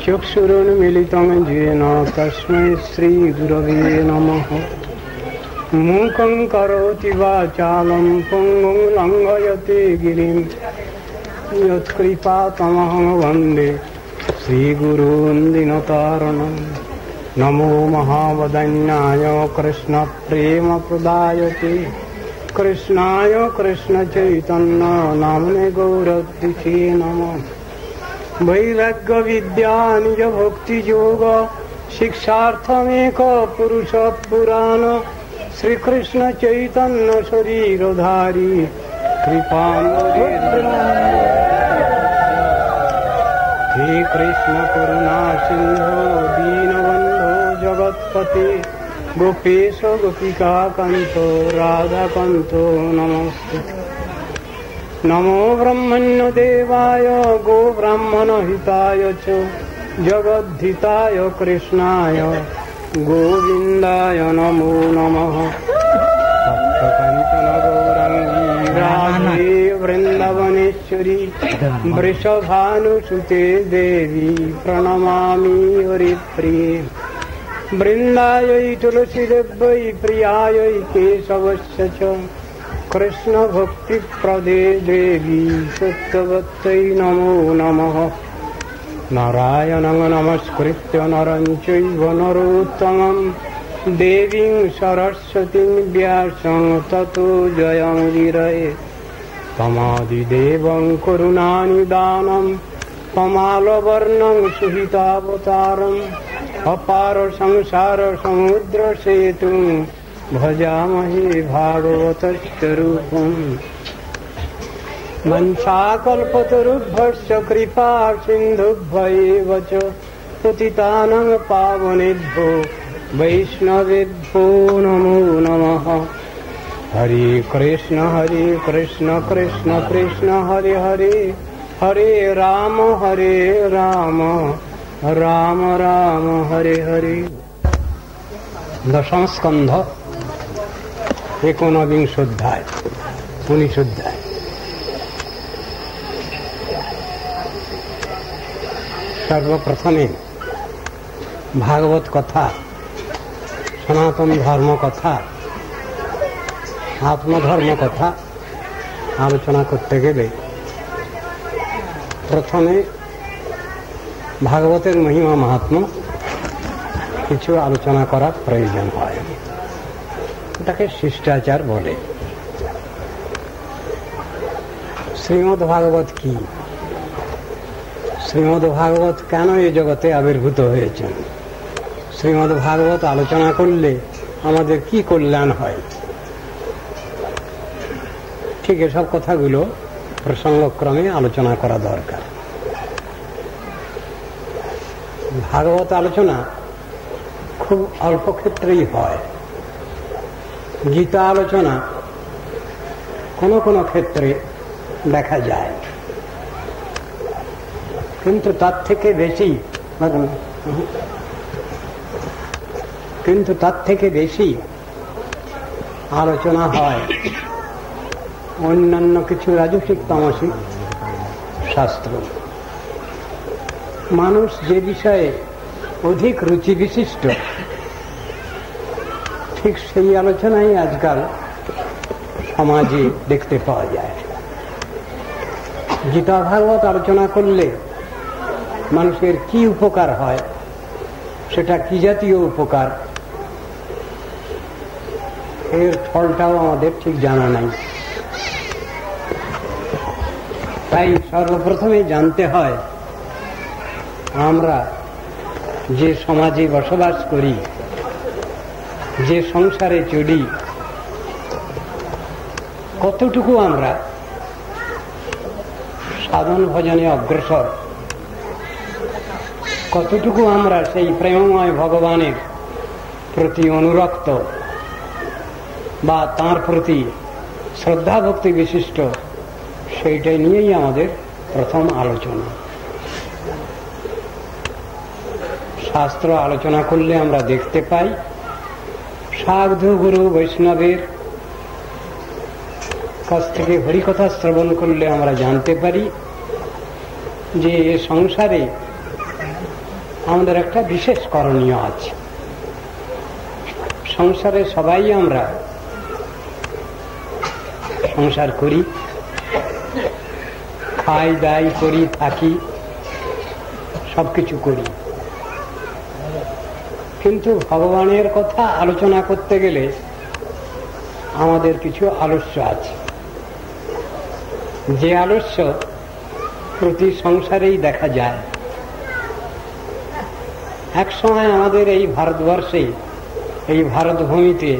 चक्षुरुन्मीलितं येन तस्मै श्रीगुरवे नमः। मूकं करोति वाचालं पुंगुं लङ्घयते गिरिं यत्कृपातमहं वन्दे श्रीगुरून् दीनतारिणम्। नमो महावदन्याय कृष्णप्रेमप्रदायते कृष्णाय कृष्णचैतन्य नाम्ने गौरद्विषे नमः। वैराग्यविद्या निजभक्तियोग शिक्षार्थमेक पुरुष पुराण श्रीकृष्ण चैतन्य शरीरधारी कृपामृते हे कृष्ण करुणा सिंधो दीनबंधो जगत्पते गोपेश गोपिका कांतो राधा कांतो नमस्ते। नमो ब्रह्मण्य देवाय गो ब्राह्मण हिताय च जगद्धिताय कृष्णाय गोविंदाय नमो नमः। सप्तकंचन गौरांगी राधे वृंदावनेश्वरी वृषभानुसुते देवी प्रणमामि हरिप्रिये। वृंदायै तुलसीदेव्यै प्रियायै केशवस्य च कृष्ण भक्ति प्रदे देवी सत्यवत्यै नमो नमः। नारायणं नमस्कृत्य नरं चैव नरोत्तमं देवीं सरस्वतीं व्यासं ततो जयमुदीरये। तमादिदेवं करुणानिदानं कमालवर्णं सुहितावतारम् अपार संसार समुद्र सेतुं भजामहे भागवतस्वरूपम्। वंशाकल्पतरुभ्यश्च कृपा सिन्धुभ्यैव च पतितानां पावनेभ्यो वैष्णवेभ्यो नमो नमः। हरे कृष्ण कृष्ण कृष्ण हरे हरे हरे राम राम राम हरे हरे। दशम स्कंध 19 अध्याय 19 अध्याय। सर्वप्रथमे भागवत कथा सनातन धर्म कथा आत्मधर्म कथा आलोचना करते गेले प्रथमे भागवतेर महिमा महात्म्य কিছু আলোচনা করার প্রয়োজন হয়। এটাকে শিষ্টাচার বলে। শ্রীমদ্ ভাগবত কি? শ্রীমদ্ ভাগবত কেন এই জগতে আবির্ভূত হয়েছেন? শ্রীমদ্ ভাগবত আলোচনা করলে আমাদের কি কল্যাণ হয়? ঠিক এসব কথাগুলো প্রসঙ্গক্রমে আলোচনা করা দরকার। ভাগবত আলোচনা খুব অল্প ক্ষেত্রেই হয়। গীতা আলোচনা কোনো কোনো ক্ষেত্রে দেখা যায়, কিন্তু তার থেকে বেশি আলোচনা হয় অন্যান্য কিছু রাজসিক তামসিক শাস্ত্র। মানুষ যে বিষয়ে অধিক রুচি বিশিষ্ট ঠিক সেই আলোচনাই আজকাল সমাজে দেখতে পাওয়া যায়। গীতা ভাগবত আলোচনা করলে মানুষের কি উপকার হয়, সেটা কি জাতীয় উপকার, এর ফলটাও আমাদের ঠিক জানা নাই। তাই সর্বপ্রথমে জানতে হয় আমরা যে সমাজে বসবাস করি, যে সংসারে চলি, কতটুকু আমরা সাধন ভজনে অগ্রসর, কতটুকু আমরা সেই প্রেমময় ভগবানের প্রতি অনুরক্ত বা তাঁর প্রতি শ্রদ্ধা ভক্তি বিশিষ্ট, সেইটাই নিয়েই আমাদের প্রথম আলোচনা। শাস্ত্র আলোচনা করলে আমরা দেখতে পাই, সাধু গুরু বৈষ্ণবের কাছ থেকে হরিকথা শ্রবণ করলে আমরা জানতে পারি যে এ সংসারে আমাদের একটা বিশেষ করণীয় আছে। সংসারে সবাই আমরা সংসার করি, খাই দাই করি, থাকি, সবকিছু করি, কিন্তু ভগবানের কথা আলোচনা করতে গেলে আমাদের কিছু আলস্য আছে, যে আলস্য প্রতি সংসারেই দেখা যায়। এক সময় আমাদের এই ভারতবর্ষে, এই ভারতভূমিতে,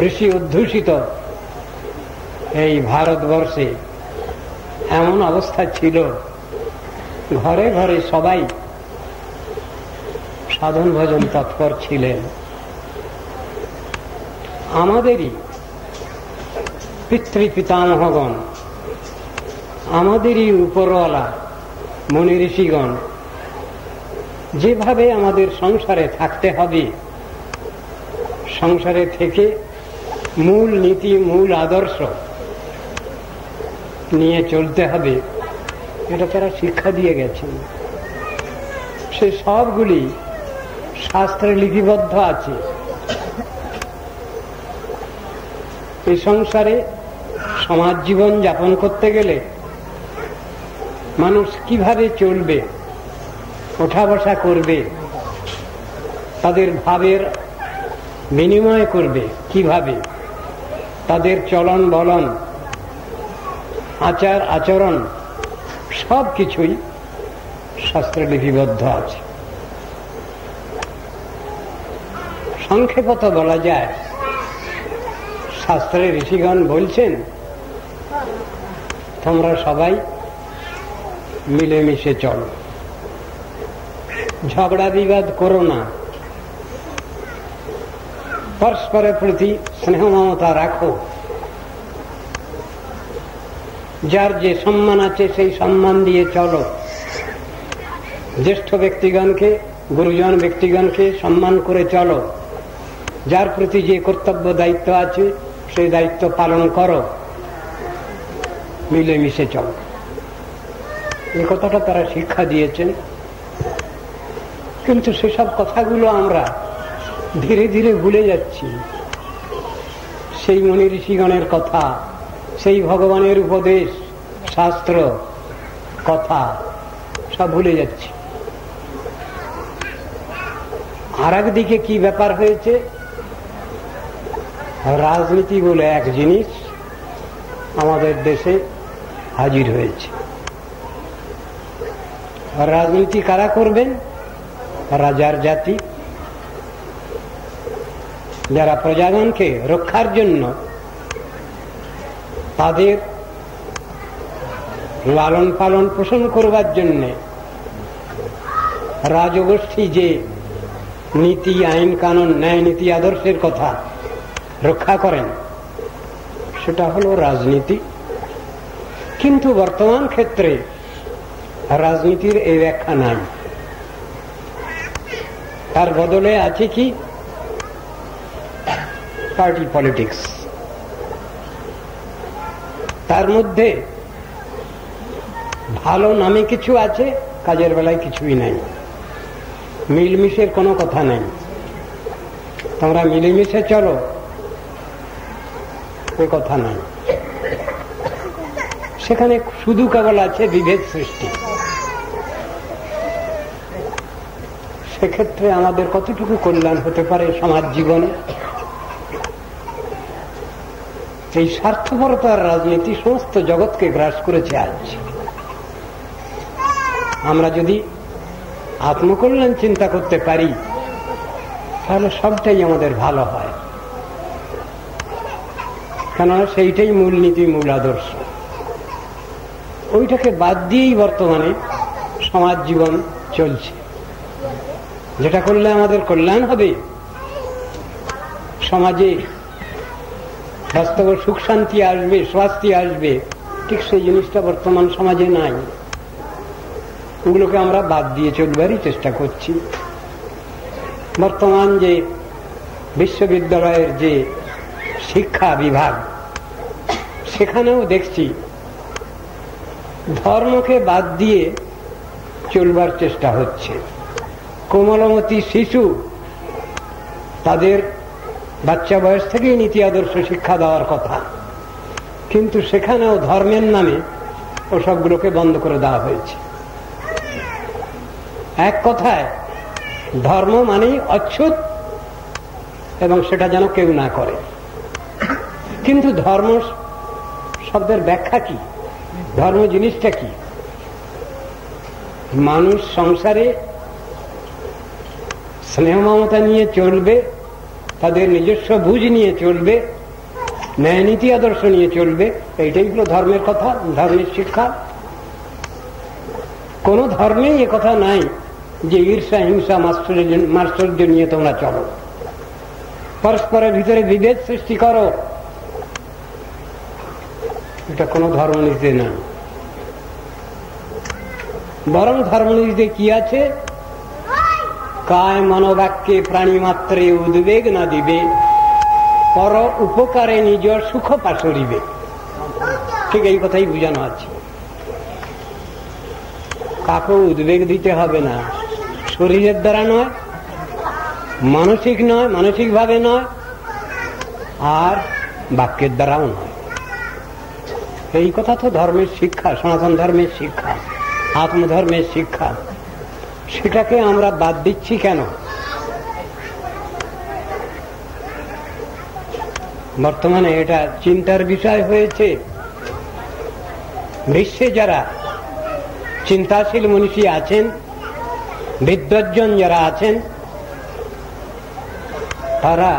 ঋষি অধ্যুষিত এই ভারতবর্ষে এমন অবস্থা ছিল, ঘরে ঘরে সবাই সাধন ভজন তৎপর ছিলেন। আমাদেরই পিতৃপিতামহগণ, আমাদেরই উপরওয়ালা মুনি ঋষিগণ যেভাবে আমাদের সংসারে থাকতে হবে, সংসারে থেকে মূল নীতি, মূল আদর্শ নিয়ে চলতে হবে, এটা তারা শিক্ষা দিয়ে গেছেন। সে সবগুলি শাস্ত্রে লিপিবদ্ধ আছে। এই সংসারে সমাজ জীবন যাপন করতে গেলে মানুষ কিভাবে চলবে, ওঠা বসা করবে, তাদের ভাবের বিনিময় করবে কিভাবে, তাদের চলন বলন, আচার আচরণ সব কিছুই শাস্ত্রে লিপিবদ্ধ আছে। সংক্ষেপত বলা যায়, শাস্ত্রে ঋষিগণ বলছেন তোমরা সবাই মিলেমিশে চলো, ঝগড়া বিবাদ করো না, পরস্পরের প্রতি স্নেহ মমতা রাখো, যার যে সম্মান আছে সেই সম্মান দিয়ে চলো, জ্যেষ্ঠ ব্যক্তিগণকে, গুরুজন ব্যক্তিগণকে সম্মান করে চলো, যার প্রতি যে কর্তব্য দায়িত্ব আছে সেই দায়িত্ব পালন করো, মিলেমিশে চলো। এই কথাটা তারা শিক্ষা দিয়েছেন। কিন্তু সেসব কথাগুলো আমরা ধীরে ধীরে ভুলে যাচ্ছি। সেই মুনি ঋষিগণের কথা, সেই ভগবানের উপদেশ, শাস্ত্র কথা সব ভুলে যাচ্ছি। আর একদিকে কি ব্যাপার হয়েছে, রাজনীতি বলে এক জিনিস আমাদের দেশে হাজির হয়েছে। রাজনীতি কারা করবেন? রাজার জাতি, যারা প্রজাগণকে রক্ষার জন্য তাদের লালন পালন পোষণ করবার জন্য রাজগোষ্ঠী যে নীতি, আইন কানুন, ন্যায় নীতি আদর্শের কথা রক্ষা করেন, সেটা হলো রাজনীতি। কিন্তু বর্তমান ক্ষেত্রে রাজনীতির এই ব্যাখ্যা নাই। তার বদলে আছে কি? Party politics. তার মধ্যে ভালো নামে কিছু আছে, কাজের বেলায় কিছুই নাই। মিলমিশের কোনো কথা নাই। তোমরা মিলেমিশে চলো, ওই কথা নাই। সেখানে শুধু কেবল আছে বিভেদ সৃষ্টি। সেক্ষেত্রে আমাদের কতটুকু কল্যাণ হতে পারে সমাজ জীবনে? এই স্বার্থপরতার রাজনীতি সমস্ত জগৎকে গ্রাস করেছে আজ। আমরা যদি আত্মকল্যাণ চিন্তা করতে পারি তাহলে সবটাই আমাদের ভালো হয়, কেননা সেইটাই মূল নীতি, মূল আদর্শ। ওইটাকে বাদ দিয়েই বর্তমানে সমাজ জীবন চলছে। যেটা করলে আমাদের কল্যাণ হবে, সমাজে বাস্তব সুখ শান্তি আসবে, স্বাস্থ্য আসবে, ঠিক সেই জিনিসটা বর্তমান সমাজে নাই। ওগুলোকে আমরা বাদ দিয়ে চলবারই চেষ্টা করছি। বর্তমান যে বিশ্ববিদ্যালয়ের যে শিক্ষা বিভাগ, সেখানেও দেখছি ধর্মকে বাদ দিয়ে চলবার চেষ্টা হচ্ছে। কোমলমতি শিশু, তাদের বাচ্চা বয়স থেকেই নীতি আদর্শ শিক্ষা দেওয়ার কথা, কিন্তু সেখানেও ধর্মের নামে ওসবগুলোকে বন্ধ করে দেওয়া হয়েছে। এক কথায় ধর্ম মানেই অচ্ছুত, এবং সেটা যেন কেউ না করে। কিন্তু ধর্ম শব্দের ব্যাখ্যা কি? ধর্ম জিনিসটা কি? মানুষ সংসারে স্নেহ মমতা নিয়ে চলবে, তাদের নিজস্ব বুঝ নিয়ে চলবে, ন্যায় নীতি আদর্শ নিয়ে চলবে, এইটাই হলো ধর্মের কথা, ধর্মের শিক্ষা। কোন ধর্মেই এ কথা নাই যে ঈর্ষা হিংসা মাৎসর্য নিয়ে তোমরা চলো, পরস্পরের ভিতরে বিভেদ সৃষ্টি করো, এটা কোন ধর্মনীতিতে নাই। বরং ধর্মনীতিতে কি আছে? কায় মনোবাক্যে প্রাণী মাত্রে উদ্বেগ না দিবে, পর উপকারে নিজ সুখ পাশরিবে। ঠিক এই কথাই বুঝানো আছে। কাকে উদ্বেগ দিতে হবে না, শরীরের দ্বারা নয়, মানসিক নয়, মানসিকভাবে নয়, আর বাক্যের দ্বারাও নয়। এই কথা তো ধর্মের শিক্ষা, সনাতন ধর্মের শিক্ষা, আত্মধর্মের শিক্ষা। সেটাকে আমরা বাদ দিচ্ছি কেন? বর্তমানে এটা চিন্তার বিষয় হয়েছে। বিশ্বে যারা চিন্তাশীল মনীষী আছেন, বিদ্বজ্জন যারা আছেন, তারা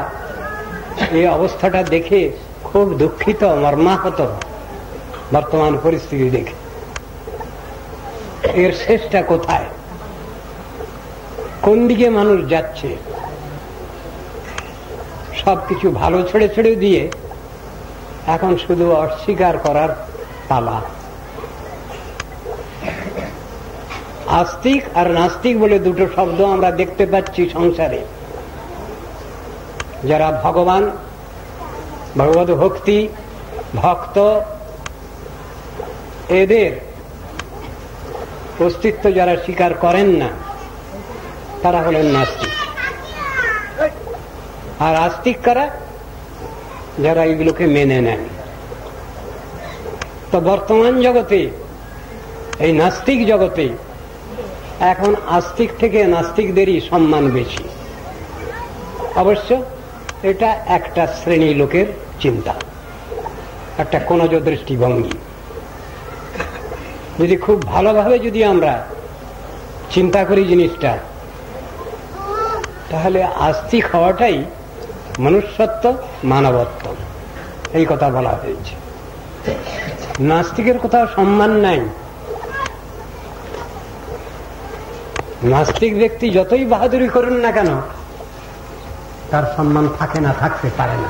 এই অবস্থাটা দেখে খুব দুঃখিত, মর্মাহত। বর্তমান পরিস্থিতি দেখে এর শেষটা কোথায়, কোন দিকে মানুষ যাচ্ছে? সবকিছু ভালো ছেড়ে ছেড়ে দিয়ে এখন শুধু অস্বীকার করার পালা। আস্তিক আর নাস্তিক বলে দুটো শব্দ আমরা দেখতে পাচ্ছি সংসারে। যারা ভগবান, ভগবত ভক্তি, ভক্ত, এদের অস্তিত্ব যারা স্বীকার করেন না, তারা হলেন নাস্তিক। আর আস্তিক কারা? যারা এগুলোকে মেনে নেন। তো বর্তমান জগতে, এই নাস্তিক জগতে এখন আস্তিক থেকে নাস্তিকদেরই সম্মান বেশি। অবশ্য এটা একটা শ্রেণী লোকের চিন্তা, একটা কোনজ দৃষ্টিভঙ্গি। যদি খুব ভালোভাবে যদি আমরা চিন্তা করি জিনিসটা, তাহলে আস্তিক হওয়াটাই মনুষ্যত্ব, মানবত্ব, এই কথা বলা হয়েছে। নাস্তিকের কোথাও সম্মান নাই। নাস্তিক ব্যক্তি যতই বাহাদুরি করুন না কেন, তার সম্মান থাকে না, থাকতে পারে না।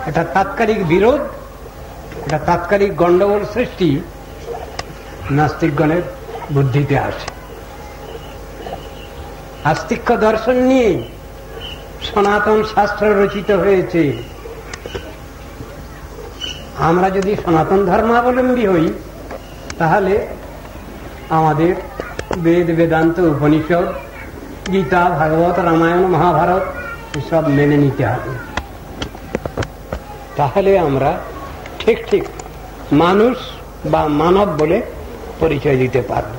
এটা তাৎকালিক বিরোধ, এটা তাৎকালিক গন্ডগোল সৃষ্টি নাস্তিকগণের বুদ্ধিতে আসে। আস্তিক্য দর্শন নিয়ে সনাতন শাস্ত্র রচিত হয়েছে। আমরা যদি সনাতন ধর্মাবলম্বী হই, তাহলে আমাদের বেদ, বেদান্ত, উপনিষদ, গীতা, ভাগবত, রামায়ণ, মহাভারত এসব মেনে নিতে হবে। তাহলে আমরা ঠিক ঠিক মানুষ বা মানব বলে পরিচয় দিতে পারব।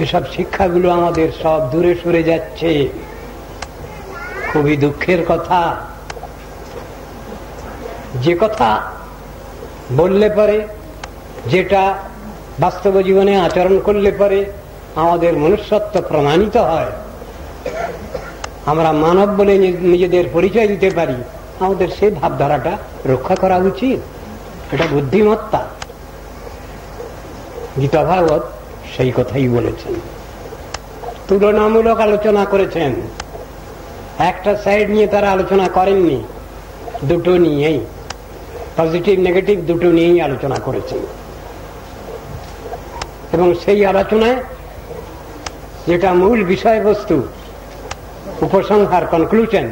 এসব শিক্ষাগুলো আমাদের সব দূরে সরে যাচ্ছে, খুবই দুঃখের কথা। যে কথা বললে পরে, যেটা বাস্তব জীবনে আচরণ করলে পরে আমাদের মনুষ্যত্ব প্রমাণিত হয়, আমরা মানব বলে নিজেদের পরিচয় দিতে পারি, আমাদের সেই ভাবধারাটা রক্ষা করা উচিত। এটা বুদ্ধিমত্তা। গীতা ভাগবত সেই কথাই বলেছেন, তুলনামূলক আলোচনা করেছেন। একটা সাইড নিয়ে তারা আলোচনা করেননি, দুটো নিয়েই, পজিটিভ নেগেটিভ দুটো নিয়েই আলোচনা করেছেন। এবং সেই আলোচনায় যেটা মূল বিষয়বস্তু, উপসংহার, কনক্লুশন,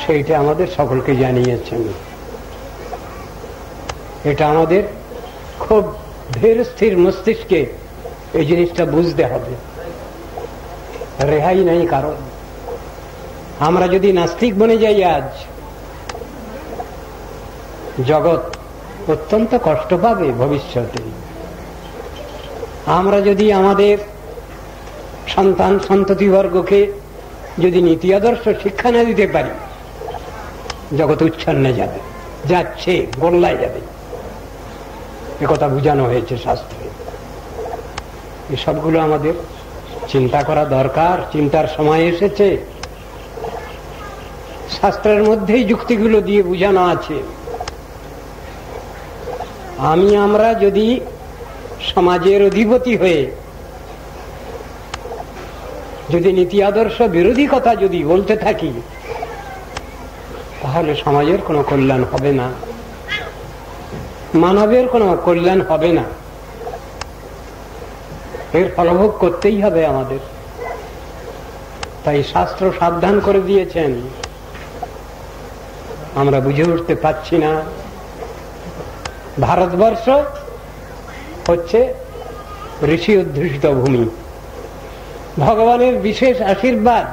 সেইটা আমাদের সকলকে জানিয়েছেন। এটা আমাদের খুব ধীর স্থির মস্তিষ্কে এই জিনিসটা বুঝতে হবে, রেহাই নাই কারণ। আমরা যদি নাস্তিক বনে যাই আজ, জগৎ অত্যন্ত কষ্ট পাবে ভবিষ্যতে। আমরা যদি আমাদের সন্তান সন্ততিবর্গকে যদি নীতি আদর্শ শিক্ষা না দিতে পারি, জগৎ উচ্ছন্নে যাবে, যাচ্ছে, গোল্লায় যাবে। একথা বোঝানো হয়েছে শাস্ত্রে। এসবগুলো আমাদের চিন্তা করা দরকার, চিন্তার সময় এসেছে। শাস্ত্রের মধ্যেই যুক্তিগুলো দিয়ে বোঝানো আছে। আমরা যদি সমাজের অধিপতি হয়ে যদি নীতি আদর্শ বিরোধী কথা যদি বলতে থাকি, তাহলে সমাজের কোনো কল্যাণ হবে না, মানবের কোনো কল্যাণ হবে না। এর ফলভোগ করতেই হবে আমাদের। তাই শাস্ত্র সাবধান করে দিয়েছেন। আমরা বুঝে উঠতে পারছি না। ভারতবর্ষ হচ্ছে ঋষি অধ্যুষিত ভূমি, ভগবানের বিশেষ আশীর্বাদ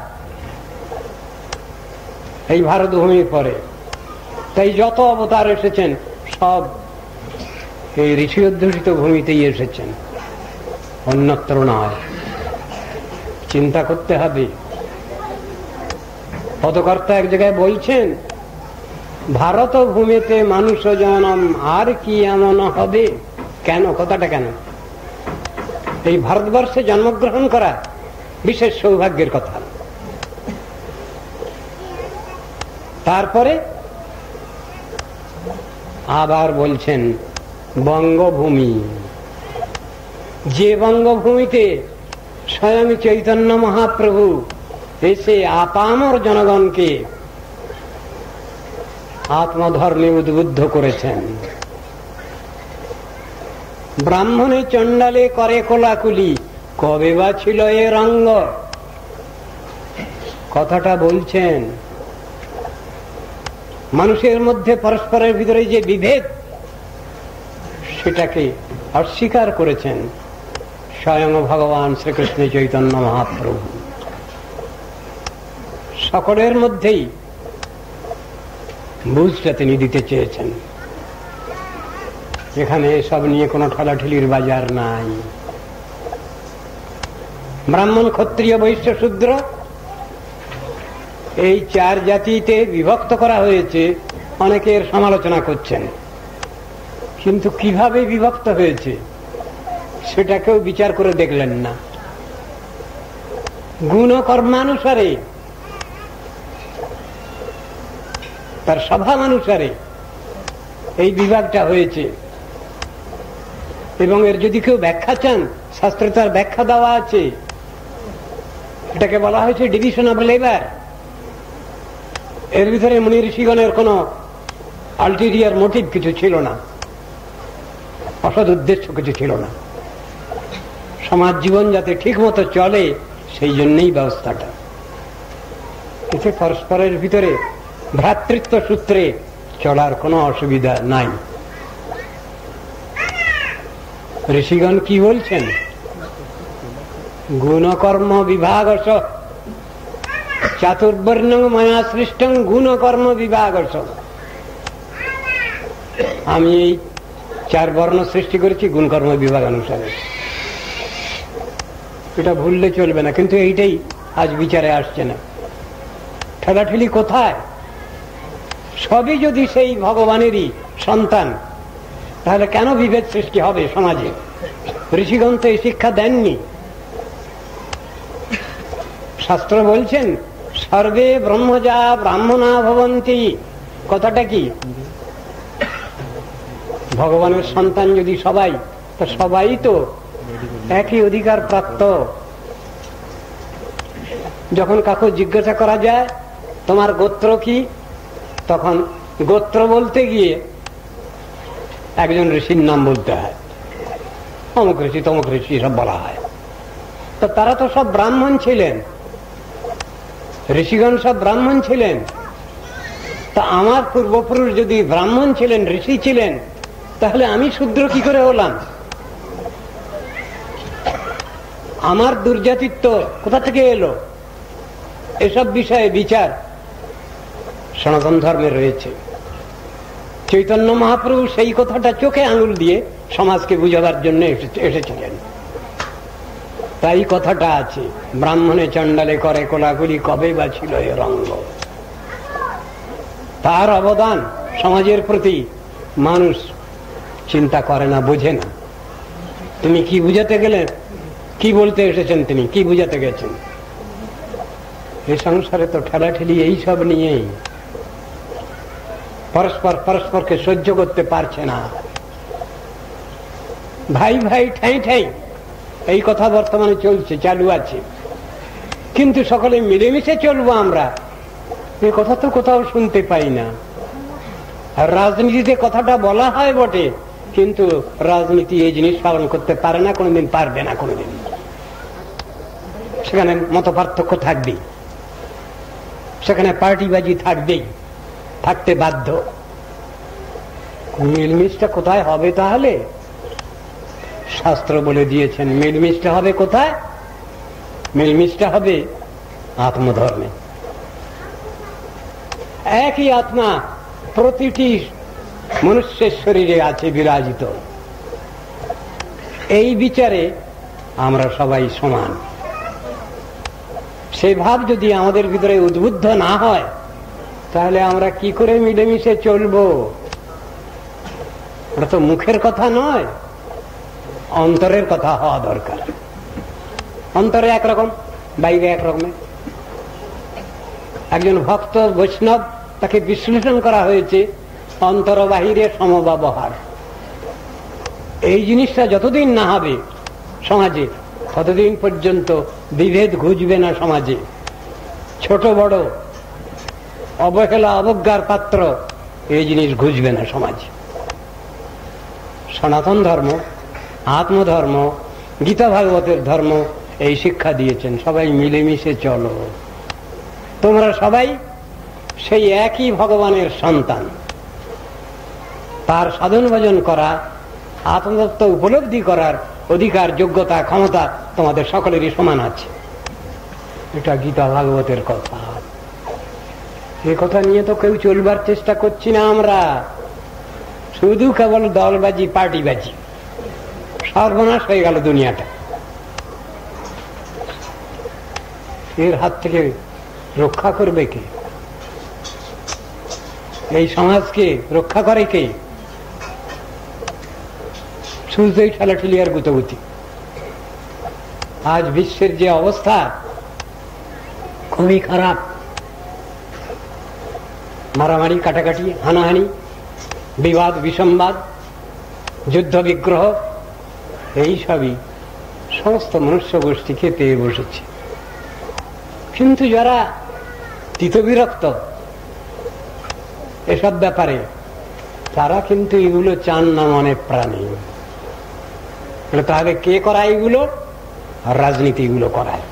এই ভারত ভূমির পরে। তাই যত অবতার এসেছেন সব এই ঋষি অধ্যুষিত ভূমিতেই এসেছেন, অন্যত্র নয়। চিন্তা করতে হবে। পদকর্তা এক জায়গায় বলছেন, ভারত ভূমিতে মানুষ জনম আর কি এমন হবে। কেন? কথাটা কেন? এই ভারতবর্ষে জন্মগ্রহণ করা বিশেষ সৌভাগ্যের কথা। তারপরে আবার বলছেন বঙ্গভূমি, যে বঙ্গভূমিতে স্বয়ং চৈতন্য মহাপ্রভু এসে আপামর জনগণকে আত্মধর্মে উদ্বুদ্ধ করেছেন। ব্রাহ্মণে চণ্ডালে করে কোলাকুলি, কবে বা ছিল এ রঙ্গ। কথাটা বলছেন মানুষের মধ্যে পরস্পরের ভিতরে যে বিভেদ, সেটাকে অস্বীকার করেছেন স্বয়ং ভগবান শ্রীকৃষ্ণ চৈতন্য মহাপ্রভু। সকলের মধ্যেই বুঝটা তিনি দিতে চেয়েছেন। এখানে সব নিয়ে কোনো ঠেলাঠেলির বাজার নাই। ব্রাহ্মণ, ক্ষত্রিয়, বৈশ্য, শূদ্র এই চার জাতিতে বিভক্ত করা হয়েছে। অনেকের সমালোচনা করছেন, কিন্তু কিভাবে বিভক্ত হয়েছে সেটাকেও বিচার করে দেখলেন না। গুণ কর্মানুসারে, তার স্বভাবানুসারে এই বিভাগটা হয়েছে। এবং এর যদি কেউ ব্যাখ্যা চান, শাস্ত্রে তার ব্যাখ্যা দেওয়া আছে। এটাকে বলা হয়েছে ডিভিশন অফ লেবার। এর ভিতরে মুনি ঋষিগণের কোন আলটেরিয়ার মোটিভ কিছু ছিল না, অসৎ উদ্দেশ্য কিছু ছিল না। সমাজ জীবন যাতে ঠিক মতো চলে সেই জন্যই ব্যবস্থাটা। এতে পরস্পরের ভিতরে ভ্রাতৃত্ব সূত্রে চলার কোনো অসুবিধা নাই। ঋষিগণ কি বলছেন? গুণকর্ম বিভাগস চাতুর্বর্ণং মায়া সৃষ্টং গুণকর্ম বিভাগস। আমি এই চার বর্ণ সৃষ্টি করেছি গুণকর্ম বিভাগ অনুসারে। এটা ভুললে চলবে না, কিন্তু এইটাই আজ বিচারে আসছে না। ঠেলাঠেলি কোথায়? সবই যদি সেই ভগবানেরই সন্তান, তাহলে কেন বিভেদ সৃষ্টি হবে সমাজে? ঋষিগণ তো এই শিক্ষা দেননি। শাস্ত্র বলছেন সর্বে ব্রহ্মজা ব্রাহ্মণা ভবন্তি। কথাটা কি? ভগবানের সন্তান যদি সবাই, তো সবাই তো একই অধিকার প্রাপ্ত। যখন কাকু জিজ্ঞাসা করা যায় তোমার গোত্র কি, তখন গোত্র বলতে গিয়ে একজন ঋষির নাম বলতে হয়, অমুক ঋষি তমুক ঋষি সব বলা হয়। তো তারা তো সব ব্রাহ্মণ ছিলেন, ঋষিগণ সব ব্রাহ্মণ ছিলেন। তা আমার পূর্বপুরুষ যদি ব্রাহ্মণ ছিলেন, ঋষি ছিলেন, তাহলে আমি শূদ্র কি করে হলাম? আমার দুর্জাতিত্ব কোথা থেকে এলো, এসব বিষয়ে বিচার সনাতন ধর্মে রয়েছে। চৈতন্য মহাপ্রভু সেই কথাটা চোখে আঙুল দিয়ে সমাজকে বুঝাবার জন্য এসেছিলেন। তাই কথাটা আছে, ব্রাহ্মণে চণ্ডালে করে কোলাকুলি, কবে বা ছিল এ রঙ্গ। তার অবদান সমাজের প্রতি মানুষ চিন্তা করে না, বোঝে না। তুমি কি বুঝাতে গেলেন, কি বলতে এসেছেন, তিনি কি বুঝাতে গেছেন? এই সংসারে তো ঠেলাঠেলি এইসব নিয়েই, পরস্পর পরস্পরকে সহ্য করতে পারছে না, ভাই ভাই ঠাই ঠাই, এই কথা বর্তমানে চলছে, চালু আছে। কিন্তু সকলে মিলেমিশে চলবো আমরা, এই কথা তো কোথাও শুনতে পাই না। আর রাজনীতিতে কথাটা বলা হয় বটে, কিন্তু রাজনীতি এই জিনিস পালন করতে পারে না, কোনোদিন পারবে না। কোনোদিন সেখানে মত পার্থক্য থাকবেই, সেখানে পার্টিবাজি থাকবেই, থাকতে বাধ্য। মিলমিশটা কোথায় হবে তাহলে? শাস্ত্র বলে দিয়েছেন মিলমিশটা হবে কোথায়? মিলমিশটা হবে আত্মধর্মে। একই আত্মা প্রতিটি মনুষ্যের শরীরে আছে বিরাজিত। এই বিচারে আমরা সবাই সমান। সেই ভাব যদি আমাদের ভিতরে উদ্বুদ্ধ না হয়, তাহলে আমরা কি করে মিলেমিশে চলবো? ওটা তো মুখের কথা নয়, অন্তরের কথা হওয়া দরকার। অন্তরে একরকম, বাইরে একরকমের। একজন ভক্ত বৈষ্ণব, তাকে বিশ্লেষণ করা হয়েছে অন্তর বাহিরে সমব্যবহার। এই জিনিসটা যতদিন না হবে সমাজে, ততদিন পর্যন্ত বিভেদ ঘুচবে না সমাজে। ছোট বড়, অবহেলা অবজ্ঞার পাত্র, এই জিনিস ঘুচবে না সমাজে। সনাতন ধর্ম, আত্মধর্ম, গীতা ভাগবতের ধর্ম এই শিক্ষা দিয়েছেন, সবাই মিলেমিশে চলো। তোমরা সবাই সেই একই ভগবানের সন্তান। তার সাধন ভজন করা, আত্মতত্ত্ব উপলব্ধি করার অধিকার, যোগ্যতা, ক্ষমতা তোমাদের সকলেরই সমান আছে। এটা গীতা ভাগবতের কথা। এ কথা নিয়ে তো কেউ চলবার চেষ্টা করছি না আমরা, শুধু কেবল দলবাজি, পার্টিবাজি। সর্বনাশ হয়ে গেল দুনিয়াটা। এর হাত থেকে রক্ষা করবে কে? এই সমাজকে রক্ষা করে কে? শুধুই ঠেলাঠেলি আর গুতগুতি। আজ বিশ্বের যে অবস্থা খুবই খারাপ। মারামারি, কাটাকাটি, হানাহানি, বিবাদ বিসম্বাদ, যুদ্ধ বিগ্রহ, এই সবই সমস্ত মনুষ্য গোষ্ঠীকে পেয়ে বসেছে। কিন্তু যারা তিতবিরক্ত এসব ব্যাপারে, তারা কিন্তু এগুলো চান না মনে প্রাণে। তাহলে কে করায় এগুলো? রাজনীতি এগুলো করায়।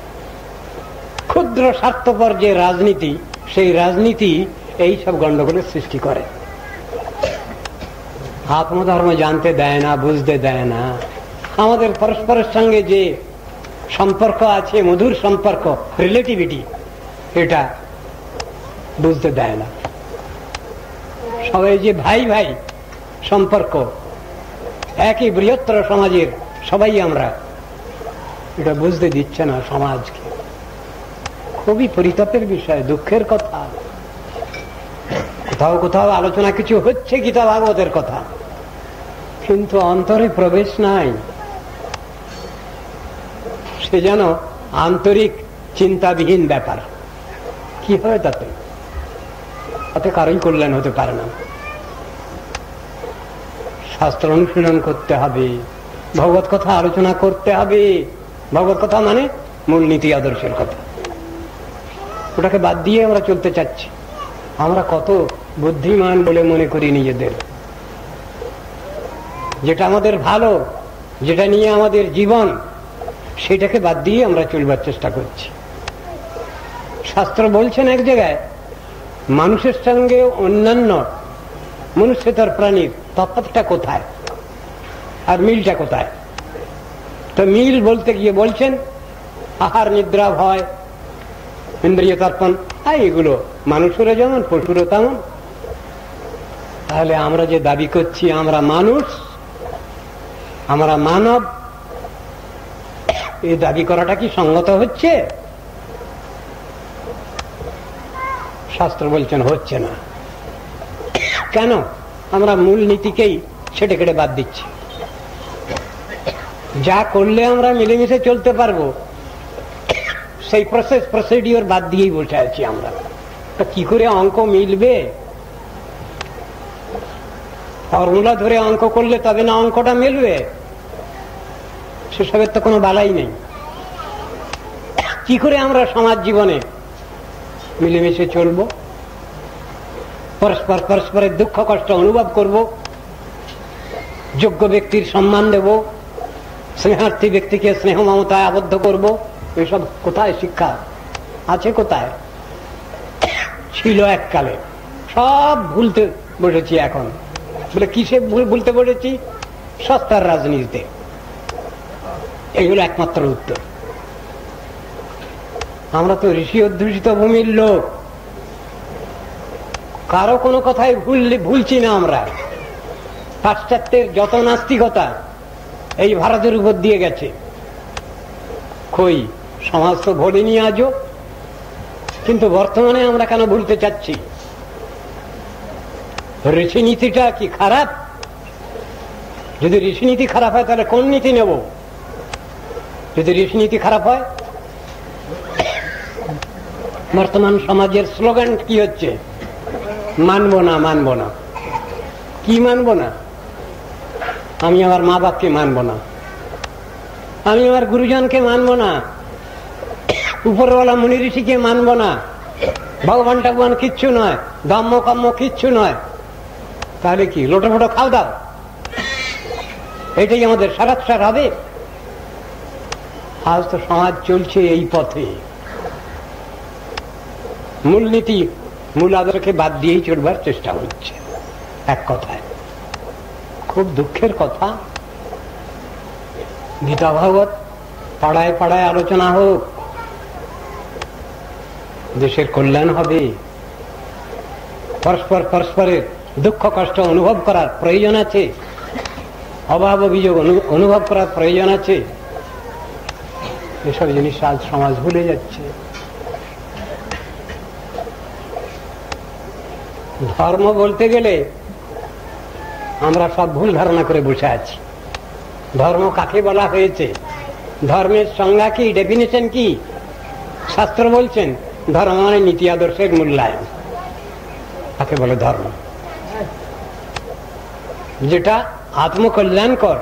ক্ষুদ্র স্বার্থপর যে রাজনীতি, সেই রাজনীতি এই সব গন্ডগোলের সৃষ্টি করে। আত্মধর্ম জানতে দেয় না, বুঝতে দেয় না। আমাদের পরস্পরের সঙ্গে যে সম্পর্ক আছে, মধুর সম্পর্ক, রিলেটিভিটি, এটা বুঝতে দেয় না। সবাই যে ভাই ভাই সম্পর্ক, একই বৃহত্তর সমাজের সবাই আমরা, এটা বুঝতে দিচ্ছে না সমাজকে। খুবই পরিতাপের বিষয়, দুঃখের কথা। কোথাও কোথাও আলোচনা কিছু হচ্ছে গীতা ভাগবতের কথা, কিন্তু অন্তরে প্রবেশ নাই। সে যেন আন্তরিক চিন্তাবিহীন ব্যাপার। কি হয় তাতে? তাতে কারোই কল্যাণ হতে পারে না। শাস্ত্র অনুশীলন করতে হবে, ভগবত কথা আলোচনা করতে হবে। ভগবত কথা মানে মূল নীতি আদর্শের কথা। ওটাকে বাদ দিয়ে আমরা চলতে চাচ্ছি। আমরা কত বুদ্ধিমান বলে মনে করি নিজেদের। যেটা আমাদের ভালো, যেটা নিয়ে আমাদের জীবন, সেটাকে বাদ দিয়ে আমরা চলবার চেষ্টা করছি। শাস্ত্র বলছেন এক জায়গায়, মানুষের সঙ্গে অন্যান্য মনুষ্যতর প্রাণীর তফাৎটা কোথায় আর মিলটা কোথায়? তো মিল বলতে গিয়ে বলছেন আহার নিদ্রা ভয় ইন্দ্রিয় তর্পণ, এগুলো মানুষেরও যেমন পশুরও তেমন। তাহলে আমরা যে দাবি করছি আমরা মানুষ, আমরা মানব, এই দাবি করাটা কি সঙ্গত হচ্ছে? শাস্ত্র বলছেন হচ্ছে না। কেন? আমরা মূল নীতিকেই ছেটে কেটে বাদ দিচ্ছি। যা করলে আমরা মিলেমিশে চলতে পারবো সেই প্রসিডিওর বাদ দিয়েই বসে আছি আমরা। কি করে অঙ্ক মিলবে? ফর্মুলা ধরে অঙ্ক করলে তবে না অঙ্কটা মিলবে, সেসবের তো কোনো বালাই নেই। কি করে আমরা সমাজ জীবনে মিলেমিশে চলবো, পরস্পরের দুঃখ কষ্ট অনুভব করব, যোগ্য ব্যক্তির সম্মান দেব, স্নেহার্থী ব্যক্তিকে স্নেহ মমতায় আবদ্ধ করব, এসব কোথায় শিক্ষা আছে? কোথায় ছিল এককালে? সব ভুলতে বসেছি এখন। বলে কিসে ভুলতে বসেছি? সস্তার রাজনীতিতে। এগুলো একমাত্র উত্তর। আমরা তো ঋষি অধ্যুষিত ভূমির লোক, কারো কোনো কথাই ভুলছি না আমরা। পাশ্চাত্যের যত নাস্তিকতা এই ভারতের উপর দিয়ে গেছে, কই সমাজ তো ভোলেনি আজও। কিন্তু বর্তমানে আমরা কেন ভুলতে চাচ্ছি? ঋষিনীতিটা কি খারাপ? যদি ঋষিনীতি খারাপ হয় তাহলে কোন নীতি নেব? যদি ঋষিনীতি খারাপ হয়, বর্তমান সমাজের স্লোগান কি হচ্ছে? মানবো না, মানবো না। কি মানবো না? আমি আমার মা বাপকে মানবো না, আমি আমার গুরুজনকে মানবো না, উপরওয়ালা মুনি ঋষিকে মানবো না, ভগবান টগবান কিচ্ছু নয়, ধম্ম কম্ম কিচ্ছু নয়। তাহলে কি লোটো ফোটো খাও দাও? এটাই আমাদের সারাৎসার হবে? আজ তো সমাজ চলছে এই পথে। মূলনীতি, মূল আদরকে বাদ দিয়েই চলবার চেষ্টা হচ্ছে। এক কথায় খুব দুঃখের কথা। গীতা ভাগবত পাড়ায় পাড়ায় আলোচনা হোক, দেশের কল্যাণ হবে। পরস্পরের দুঃখ কষ্ট অনুভব করার প্রয়োজন আছে, অভাব অভিযোগ অনুভব করার প্রয়োজন আছে। এসব জিনিস আজ সমাজ ভুলে যাচ্ছে। ধর্ম বলতে গেলে আমরা সব ভুল ধারণা করে বসে আছি। ধর্ম কাকে বলা হয়েছে? ধর্মের সংজ্ঞা কি, ডেফিনেশন কি? শাস্ত্র বলছেন ধর্ম মানে নীতি আদর্শের মূল্যায়ন। কাকে বলে ধর্ম? যেটা আত্মকল্যাণকর,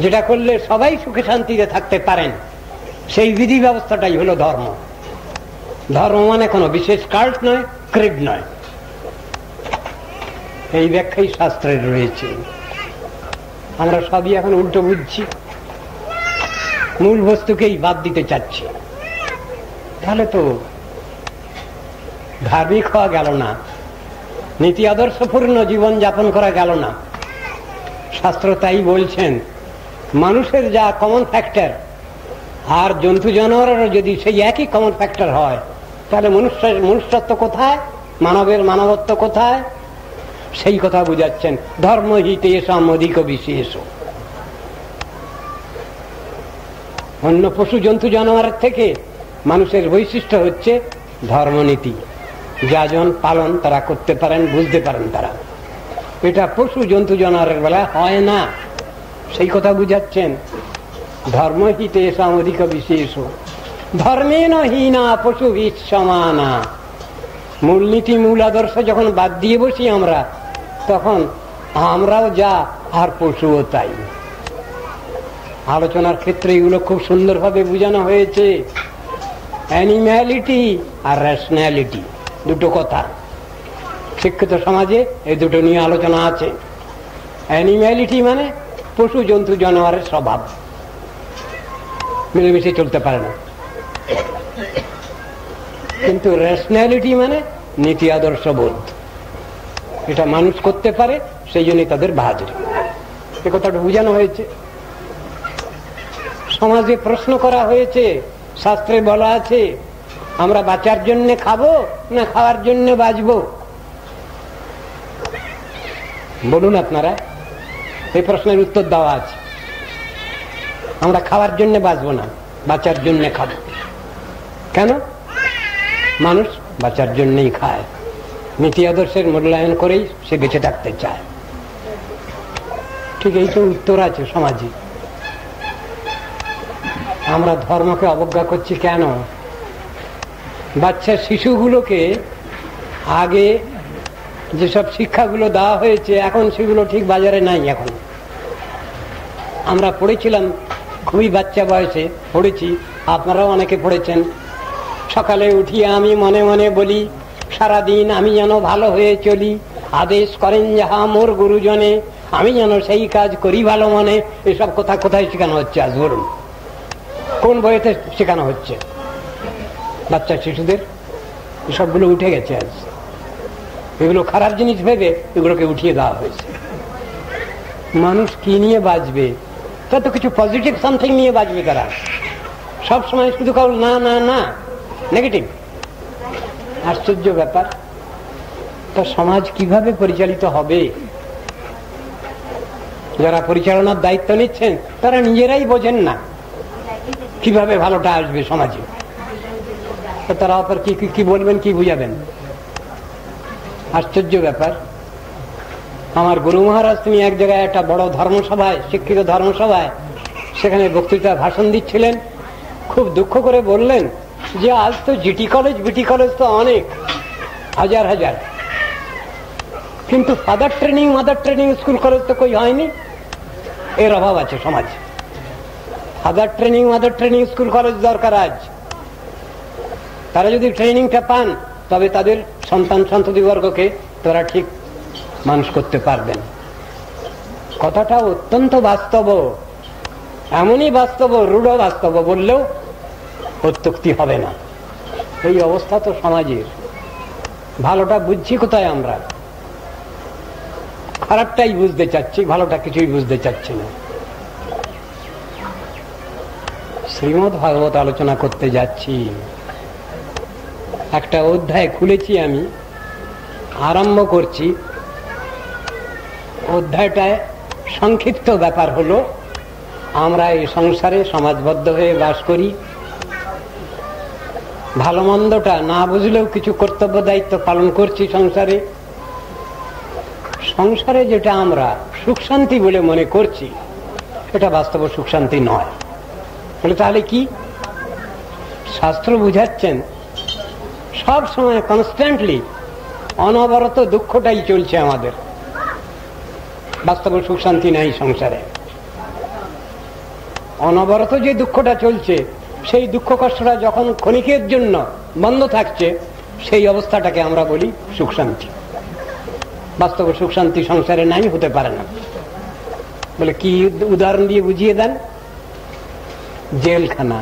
যেটা করলে সবাই সুখে শান্তিতে থাকতে পারেন, সেই বিধি ব্যবস্থাটাই হলো ধর্ম। ধর্ম মানে কোনো বিশেষ কাল্ট নয়, ক্রিড নয়। এই ব্যাখ্যাই শাস্ত্রের রয়েছে। আমরা সবই এখন উল্টো বুঝছি, মূল বস্তুকেই বাদ দিতে চাচ্ছি। তাহলে তো ধার্মিক হওয়া গেল না, নীতি আদর্শপূর্ণ জীবন যাপন করা গেল না। শাস্ত্র তাই বলছেন, মানুষের যা কমন ফ্যাক্টর আর জন্তু জানোয়ারেরও যদি সেই একই কমন ফ্যাক্টর হয়, তাহলে মনুষ্যত্ব কোথায়, মানবের মানবত্ব কোথায়? সেই কথা বুঝাচ্ছেন। ধর্ম হিতেষাম অধিক বিশেষ। অন্য পশু জন্তু জানোয়ারের থেকে মানুষের বৈশিষ্ট্য হচ্ছে ধর্মনীতি। যাজন পালন তারা করতে পারেন, বুঝতে পারেন তারা। এটা পশু জন্তু জানোয়ারের বেলায় হয় না, সেই কথা বুঝাচ্ছেন। ধর্ম হিতেষাম অধিক বিশেষ ধর্মেণ হীনা পশু সমানা। মূলনীতি মূল আদর্শ যখন বাদ দিয়ে বসি আমরা, তখন আমরাও যা আর পশুও তাই। আলোচনার ক্ষেত্রে এগুলো খুব সুন্দরভাবে বোঝানো হয়েছে। অ্যানিম্যালিটি আর রেশনালিটি দুটো কথা। শিক্ষিত সমাজে এই দুটো নিয়ে আলোচনা আছে। অ্যানিম্যালিটি মানে পশু জন্তু জানোয়ারের স্বভাব, মিলেমিশে চলতে পারে না। কিন্তু রেশনালিটি মানে নীতি আদর্শ বোধ, এটা মানুষ করতে পারে, সেই জন্য তাদের বাহাদুরি। এ কথাটা বোঝানো হয়েছে। সমাজে প্রশ্ন করা হয়েছে, শাস্ত্রে বলা আছে আমরা বাঁচার জন্য খাবো না খাওয়ার জন্য বাঁচবো? বলুন আপনারা, এই প্রশ্নের উত্তর দেওয়া আছে। আমরা খাওয়ার জন্য বাঁচবো না, বাঁচার জন্য খাবো। কেন? মানুষ বাঁচার জন্যই খায়, নীতি আদর্শের মূল্যায়ন করেই সে বেঁচে থাকতে চায়। ঠিক এই তো উত্তর আছে সমাজে। আমরা ধর্মকে অবজ্ঞা করছি কেন? বাচ্চা শিশুগুলোকে আগে যেসব শিক্ষাগুলো দেওয়া হয়েছে এখন সেগুলো ঠিক বাজারে নাই। এখন আমরা পড়েছিলাম, খুবই বাচ্চা বয়সে পড়েছি, আপনারাও অনেকে পড়েছেন। সকালে উঠিয়ে আমি মনে মনে বলি, সারাদিন আমি যেন ভালো হয়ে চলি, আদেশ করেন যাহা মোর গুরুজনে, আমি যেন সেই কাজ করি ভালো মনে। এসব কথা কোথায় শেখানো হচ্ছে আজ বলুন? কোন বইতে শেখানো হচ্ছে? বাচ্চা শিশুদের এসবগুলো উঠে গেছে আজ। এগুলো খারাপ জিনিস ভেবে এগুলোকে উঠিয়ে দেওয়া হয়েছে। মানুষ কি নিয়ে বাঁচবে? তা তো কিছু পজিটিভ সামথিং নিয়ে বাঁচবে তারা। সবসময় শুধু কাউ না না না, নেগেটিভ। আশ্চর্য ব্যাপার। তা সমাজ কিভাবে পরিচালিত হবে? যারা পরিচালনার দায়িত্ব নিচ্ছেন তারা নিজেরাই বোঝেন না কিভাবে ভালোটা আসবে সমাজে। তারা অপর কি বলবেন, কি বুঝাবেন? আশ্চর্য ব্যাপার। আমার গুরু মহারাজ তিনি এক জায়গায় একটা বড় ধর্মসভায়, শিক্ষিত ধর্মসভায়, সেখানে বক্তৃতা ভাষণ দিচ্ছিলেন। খুব দুঃখ করে বললেন যে আজ তো জিটি কলেজ বিটি কলেজ তো অনেক, হাজার হাজার, কিন্তু father training mother training school college তো কই হয়নি। এর অভাব আছে সমাজে। Father training mother training school college দরকার আজ। তারা যদি ট্রেনিংটা পান তবে তাদের সন্তান সন্ততিবর্গকে তারা ঠিক মানুষ করতে পারবেন। কথাটা অত্যন্ত বাস্তব, এমনই বাস্তব, রূঢ় বাস্তব বললেও অত্যুক্তি হবে না। এই অবস্থা তো সমাজের। ভালোটা বুঝছি কোথায় আমরা? খারাপটাই বুঝতে চাচ্ছি, ভালোটা কিছুই বুঝতে চাচ্ছি না। শ্রীমদ্ ভাগবত আলোচনা করতে যাচ্ছি। একটা অধ্যায় খুলেছি, আমি আরম্ভ করছি। অধ্যায়টায় সংক্ষিপ্ত ব্যাপার হলো, আমরা এই সংসারে সমাজবদ্ধ হয়ে বাস করি। ভালো মন্দটা না বুঝলেও কিছু কর্তব্য দায়িত্ব পালন করছি সংসারে। সংসারে যেটা আমরা সুখ শান্তি বলে মনে করছি এটা বাস্তব সুখ শান্তি নয়। বলে তাহলে কি? শাস্ত্র বুঝাচ্ছেন সব সময় কনস্ট্যান্টলি অনবরত দুঃখটাই চলছে আমাদের। বাস্তব সুখ শান্তি নাই সংসারে। অনবরত যে দুঃখটা চলছে, সেই দুঃখ কষ্টটা যখন ক্ষণিকের জন্য বন্ধ থাকছে, সেই অবস্থাটাকে আমরা বলি সুখ শান্তি। বাস্তব সুখ শান্তি সংসারে নাই, হতে পারে না। বলে কি উদাহরণ দিয়ে বুঝিয়ে দেন? জেলখানা।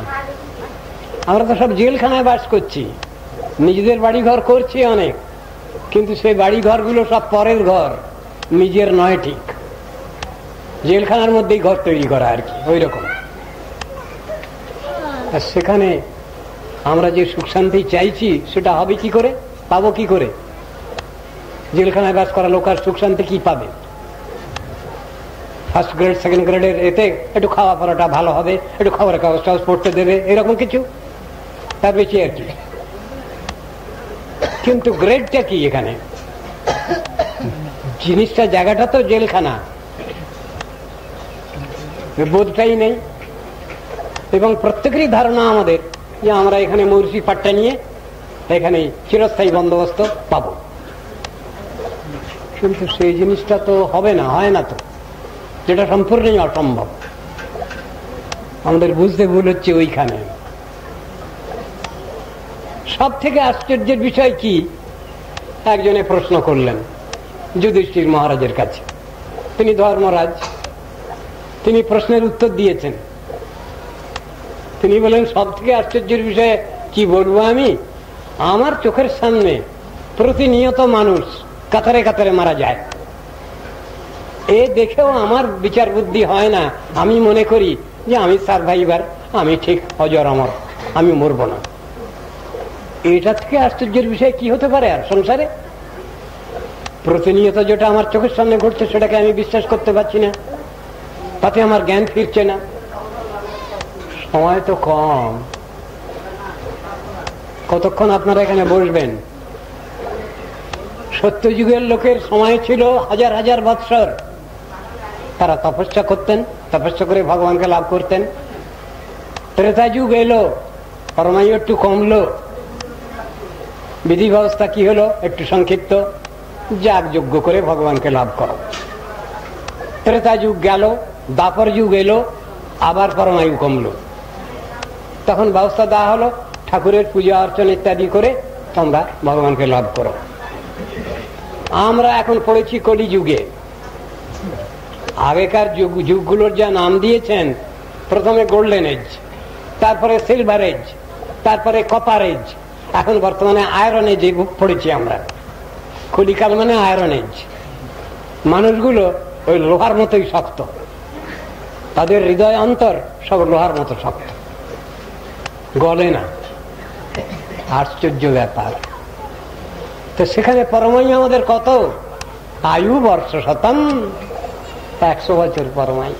আমরা তো সব জেলখানায় বাস করছি, নিজেদের বাড়ি ঘর করছি অনেক, কিন্তু সেই বাড়ি ঘরগুলো সব পরের ঘর, নিজের নয়। ঠিক জেলখানার মধ্যেই ঘর তৈরি করা আর কি, ওই রকম। আর সেখানে আমরা যে সুখ শান্তি চাইছি সেটা হবে কি করে, পাবো কি করে? জেলখানায় বাস করা লোক আর সুখ শান্তি কি পাবে? ফার্স্ট গ্রেড সেকেন্ড গ্রেডের এতে একটু খাওয়া পড়াটা ভালো হবে, একটু খবরের কাগজ টাগজ পড়তে দেবে, এরকম কিছু, তার বেশি আর কি। কিন্তু গ্রেডটা কি এখানে? জিনিসটা, জায়গাটা তো জেলখানা, বোধটাই নেই। এবং প্রত্যেকেরই ধারণা আমাদের যে আমরা এখানে মৌর্ষি পাট্টা নিয়ে এখানে চিরস্থায়ী বন্দোবস্ত পাবো, কিন্তু সেই জিনিসটা তো হবে না, হয় না তো, যেটা সম্পূর্ণই অসম্ভব। আমাদের বুঝতে ভুল হচ্ছে ওইখানে। সব থেকে আশ্চর্যের বিষয় কি, একজনে প্রশ্ন করলেন যুধিষ্ঠির মহারাজের কাছে, তিনি ধর্মরাজ, তিনি প্রশ্নের উত্তর দিয়েছেন। তিনি বলেন সব থেকে আশ্চর্যের বিষয়ে কি বলবো আমি, আমার চোখের সামনে প্রতিনিয়ত মানুষ কাতারে কাতারে মারা যায়, এ দেখেও আমার বিচার বুদ্ধি হয় না। আমি মনে করি যে আমি সার্ভাইভার, আমি ঠিক অজর অমর, আমি মরব না। এটা থেকে আশ্চর্যের বিষয় কি হতে পারে আর সংসারে? প্রতিনিয়ত যেটা আমার চোখের সামনে ঘটছে সেটাকে আমি বিশ্বাস করতে পারছি না, তাতে আমার জ্ঞান ফিরছে না। সময় তো কম, কতক্ষণ আপনারা এখানে বসবেন? সত্যযুগের লোকের সময় ছিল হাজার হাজার বৎসর। তারা তপস্যা করতেন, তপস্যা করে ভগবানকে লাভ করতেন। ত্রেতা যুগ এলো, পরমায়ু একটু কমলো, বিধি ব্যবস্থা কি হলো একটু সংক্ষিপ্ত, যাগ যজ্ঞ করে ভগবানকে লাভ করো। ত্রেতা যুগ গেল, দ্বাপর যুগ এলো, আবার পরমায়ু কমলো। তখন ব্যবস্থা দেওয়া হলো ঠাকুরের পূজা অর্চনা ইত্যাদি করে তোমরা ভগবানকে লাভ করো। আমরা এখন পড়েছি কলি যুগে। আগেকার যুগগুলোর যা নাম দিয়েছেন, প্রথমে গোল্ডেন এজ, তারপরে সিলভার এজ, তারপরে কপার এজ, এখন বর্তমানে আয়রন এজে পড়েছি আমরা। কলিকাল মানে আয়রন এজ। মানুষগুলো ওই লোহার মতোই শক্ত, তাদের হৃদয় অন্তর সব লোহার মতো শক্ত, গলে না। আশ্চর্য ব্যাপার। তো সেখানে পরমায়ু আমাদের কত আয়ু বর্ষ শতম, 100 বছর পরমায়ু,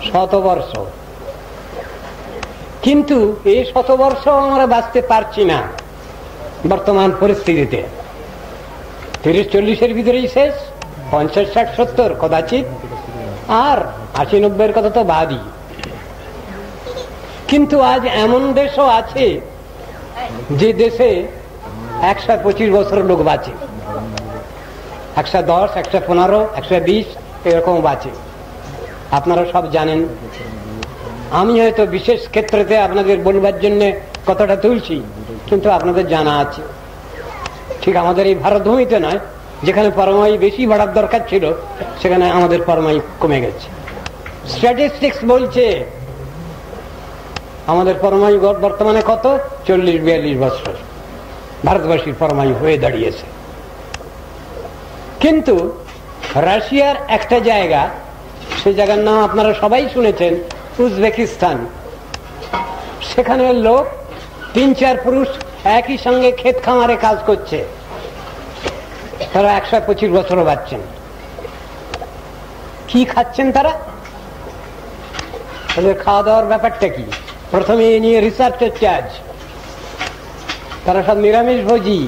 100 বর্ষ। কিন্তু এই 100 বর্ষ আমরা বাঁচতে পারছি না বর্তমান পরিস্থিতিতে। 30-40-এর ভিতরেই শেষ, 50-60-70 কদাচিৎ, আর 80-90-এর কথা তো বাদই। কিন্তু আজ এমন দেশও আছে যে দেশে 125 বছর লোক বাঁচে, 110, 115, 120 এরকম বাঁচে। আপনারা সব জানেন। আমি হয়তো বিশেষ ক্ষেত্রেতে আপনাদের বলবার জন্য কথাটা তুলছি, কিন্তু আপনাদের জানা আছে। ঠিক আমাদের এই ভারতভূমিতে নয়, যেখানে পরমায়ু বেশি বাড়ার দরকার ছিল সেখানে আমাদের পরমায়ু কমে গেছে। স্ট্যাটিস্টিক্স বলছে আমাদের পরমায়ু বর্তমানে কত, 40-42 বছর ভারতবাসীর পরমায়ু হয়ে দাঁড়িয়েছে। কিন্তু রাশিয়ার একটা জায়গা, সেই জায়গার নাম আপনারা সবাই শুনেছেন, উজবেকিস্তান। সেখানে লোক 3-4 পুরুষ একই সঙ্গে ক্ষেত খামারে কাজ করছে, তারা 125 বছরও বাঁচছেন। কি খাচ্ছেন তারা? তাদের খাওয়া দাওয়ার ব্যাপারটা কি? প্রথমে এ নিয়ে রিসার্চ হচ্ছে আজ। তারা সব নিরামিষ ভোজী,